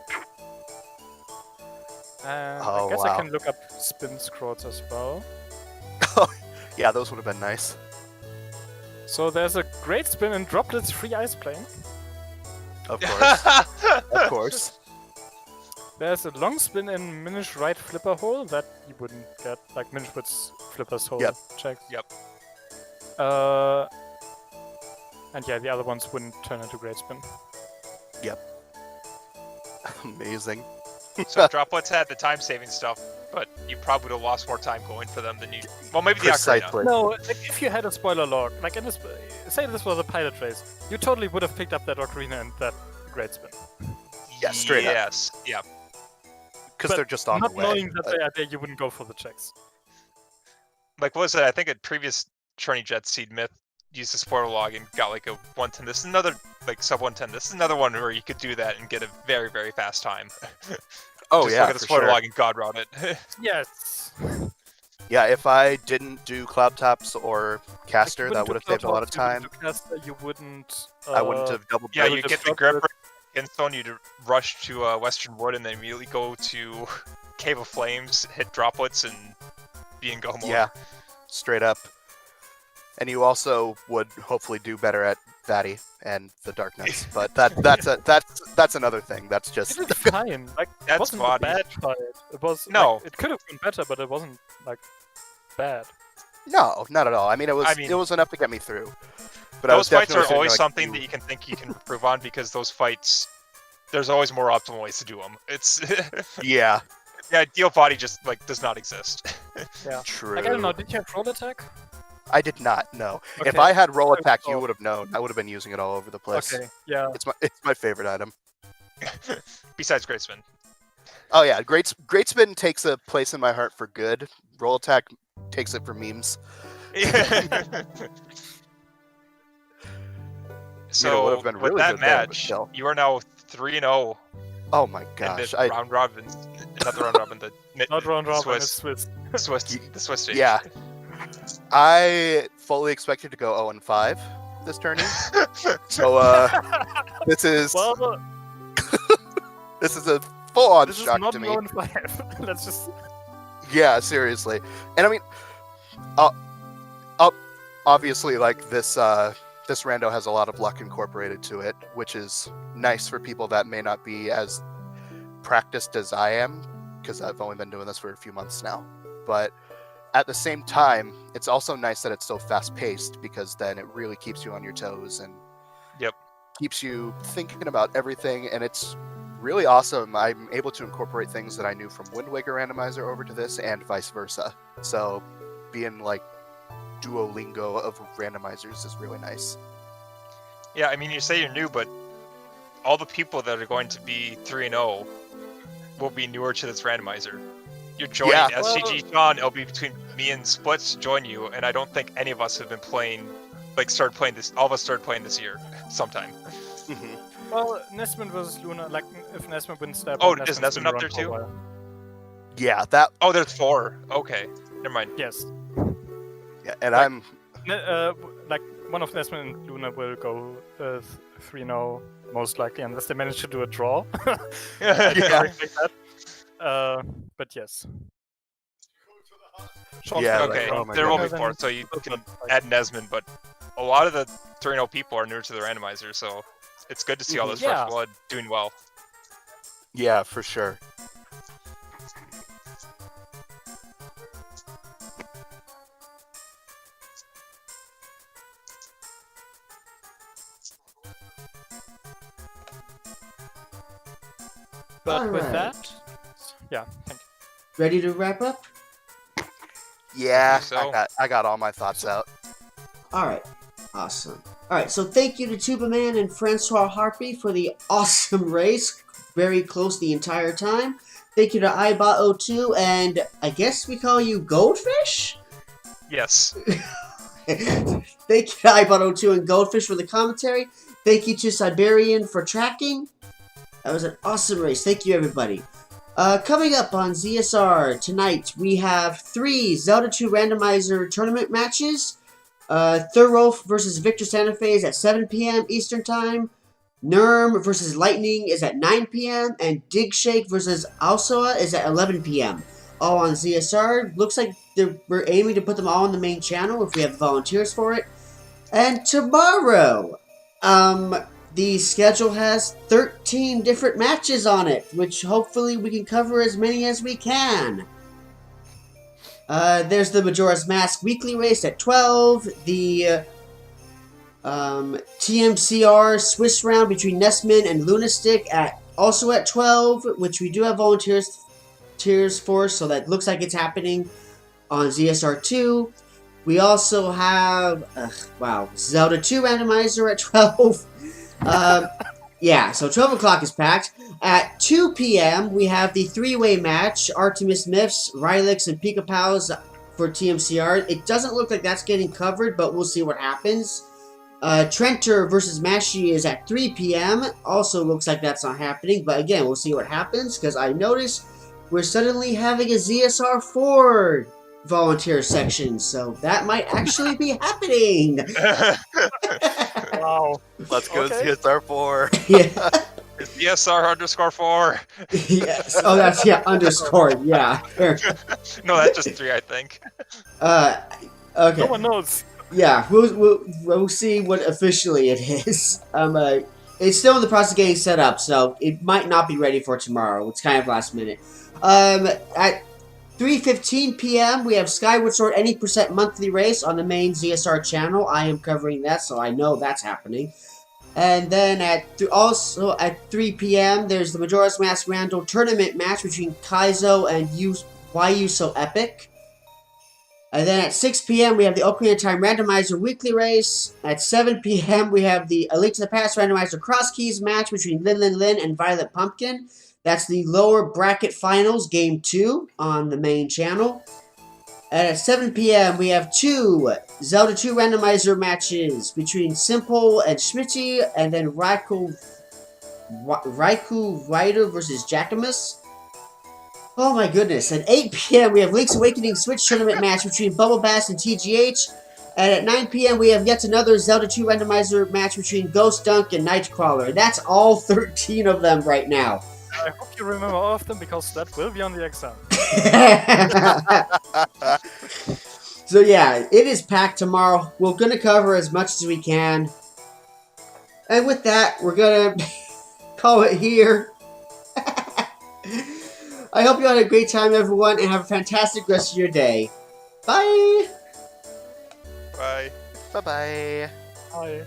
And Oh, I guess wow. I can look up spin scrolls as well. Yeah, those would have been nice. So there's a great spin in Droplets Free Ice Plane. Of course. Of course. There's a long spin in Minish Right Flipper Hole that you wouldn't get, like Minish puts Flipper's Hole Yep. checks. Yep. And yeah, the other ones wouldn't turn into great spin. Amazing. So droplets had the time saving stuff, but you probably would have lost more time going for them than you. Well, maybe the Ocarina. Precisely. No, like if you had a spoiler log, like in this, say this was a pilot race, you totally would have picked up that Ocarina and that great spin. Yeah, straight up. Yes. Yeah. Because But they're just on Not the way. knowing that but- they are there, you wouldn't go for the checks. Like what was it? I think a previous Churny Jet Seed Myth used the spoiler log and got like a 110. This is another like sub 110. This is another one where you could do that and get a very very fast time. Oh Just yeah, look at the for spoiler sure. log and god route it. Yes. Yeah, if I didn't do Cloud Tops or Caster, that would have saved a lot of time. You wouldn't. I wouldn't have double Yeah, Double you dip get the droplet. grip Kinstone, you'd rush to Western Wood and then immediately go to Cave of Flames, hit droplets, and be in go mode. Yeah, straight up. And you also would hopefully do better at Vatty and the Darkness, but that's another thing. That's just It was fine. Like, it That's wasn't body. a bad fight. It was. No. Like, it could have been better, but it wasn't like bad. no, not at all. I mean, it was enough to get me through. But I was Those fights definitely are sitting always there like, something that you can think you can improve on because those fights, there's always more optimal ways to do them. It's Yeah, the ideal body just like does not exist. Yeah. true. Like, I don't know. Did you have roll attack? I did not know. If Okay. I had roll attack, you Oh. would have known. I would have been using it all over the place. Okay. Yeah. It's my favorite item. Besides Great Spin. Oh yeah, Great Spin takes a place in my heart for good. Roll attack takes it for memes. So would've been really with that good there, but match, still. you are now 3-0 Oh my in gosh, the round robin. Not the round robin, the Not round robin. It's Swiss, Swiss. the Swiss stage. yeah. I fully expected to go 0-5, this tourney. So this is Well, this is a full-on this is shock not to me. known 5. Let's just. Yeah, seriously. And I mean, obviously, like this rando has a lot of luck incorporated to it, which is nice for people that may not be as practiced as I am, because I've only been doing this for a few months now. But at the same time, it's also nice that it's so fast-paced, because then it really keeps you on your toes and keeps you thinking about everything, and it's really awesome. I'm able to incorporate things that I knew from Wind Waker Randomizer over to this, and vice versa. So being like Duolingo of randomizers is really nice. Yeah, I mean, you say you're new, but all the people that are going to be 3-0 will be newer to this randomizer. You're joining SGG Sean. It'll be between me and Splits join you, and I don't think any of us have been playing, like, started playing this. All of us started playing this year, sometime. Well, Nesman versus Luna, like, if Nesman wins that. Oh, is Nesman up there too? Yeah, that. Oh, there's 4. Okay, never mind. Yes. Yeah, and like, like, one of Nesman and Luna will go 3-0, most likely, unless they manage to do a draw. Yeah. But yes. Yeah, okay, oh my there will God. be 4, so you can add Nesman, but a lot of the 3-0 people are newer to the randomizer, so it's good to see all this fresh blood doing well. Yeah, for sure. But with Alright. that, yeah, thank you. Ready to wrap up? Yeah, So- I got all my thoughts out. Alright, awesome. Alright, so thank you to Tubamann and FrancoiseHarpie for the awesome race. Very close the entire time. Thank you to iBot02, and I guess we call you Goldfish? Yes. Thank you to iBot02 and Goldfish for the commentary. Thank you to Siberian for tracking. That was an awesome race. Thank you, everybody. Coming up on ZSR tonight, we have 3 Zelda 2 Randomizer tournament matches. Thurolf versus Victor Santa Fe is at 7 p.m. Eastern Time. Nerm versus Lightning is at 9 p.m. And Dig Shake versus Alsoa is at 11 p.m. All on ZSR. Looks like we're aiming to put them all on the main channel if we have volunteers for it. And tomorrow, the schedule has 13 different matches on it, which hopefully we can cover as many as we can. There's the Majora's Mask weekly race at 12, the TMCR Swiss round between Nesman and Lunastick also at 12, which we do have volunteers for, so that looks like it's happening on ZSR2. We also have, Zelda 2 Randomizer at 12. Yeah, so 12 o'clock is packed. At 2 p.m., we have the 3-way match, Artemis Myths, Rylix, and Pika Pals for TMCR. It doesn't look like that's getting covered, but we'll see what happens. Trenter versus Mashi is at 3 p.m. Also looks like that's not happening, but again, we'll see what happens, because I noticed we're suddenly having a ZSR4 volunteer section, so that might actually be happening. Wow. Let's go Okay. CSR4. Yeah. ESR_4. Yes. Oh, that's, yeah, underscore. Yeah. No, that's just 3, I think. Okay. No one knows. Yeah, we'll see what officially it is. It's still in the process of getting set up, so it might not be ready for tomorrow. It's kind of last minute. At 3:15 p.m., we have Skyward Sword Any Percent monthly race on the main ZSR channel. I am covering that, so I know that's happening. And then also at 3 p.m., there's the Majora's Mask Randall tournament match between Kaizo and Why You So Epic. And then at 6 p.m., we have the Ocarina of Time Randomizer weekly race. At 7 p.m., we have the A Link to the Past Randomizer Cross Keys match between Lin and Violet Pumpkin. That's the lower bracket finals, game 2, on the main channel. And at 7 p.m., we have 2 Zelda 2 Randomizer matches between Simple and Schmitty, and then Raikou Rider versus Jackamus. Oh my goodness. At 8 p.m., we have Link's Awakening Switch tournament match between Bubble Bass and TGH. And at 9 p.m. we have yet another Zelda 2 randomizer match between Ghost Dunk and Nightcrawler. That's all 13 of them right now. I hope you remember all of them because that will be on the exam. So yeah, it is packed tomorrow. We're going to cover as much as we can. And with that, we're going to call it here. I hope you had a great time, everyone, and have a fantastic rest of your day. Bye! Bye. Bye-bye. Bye.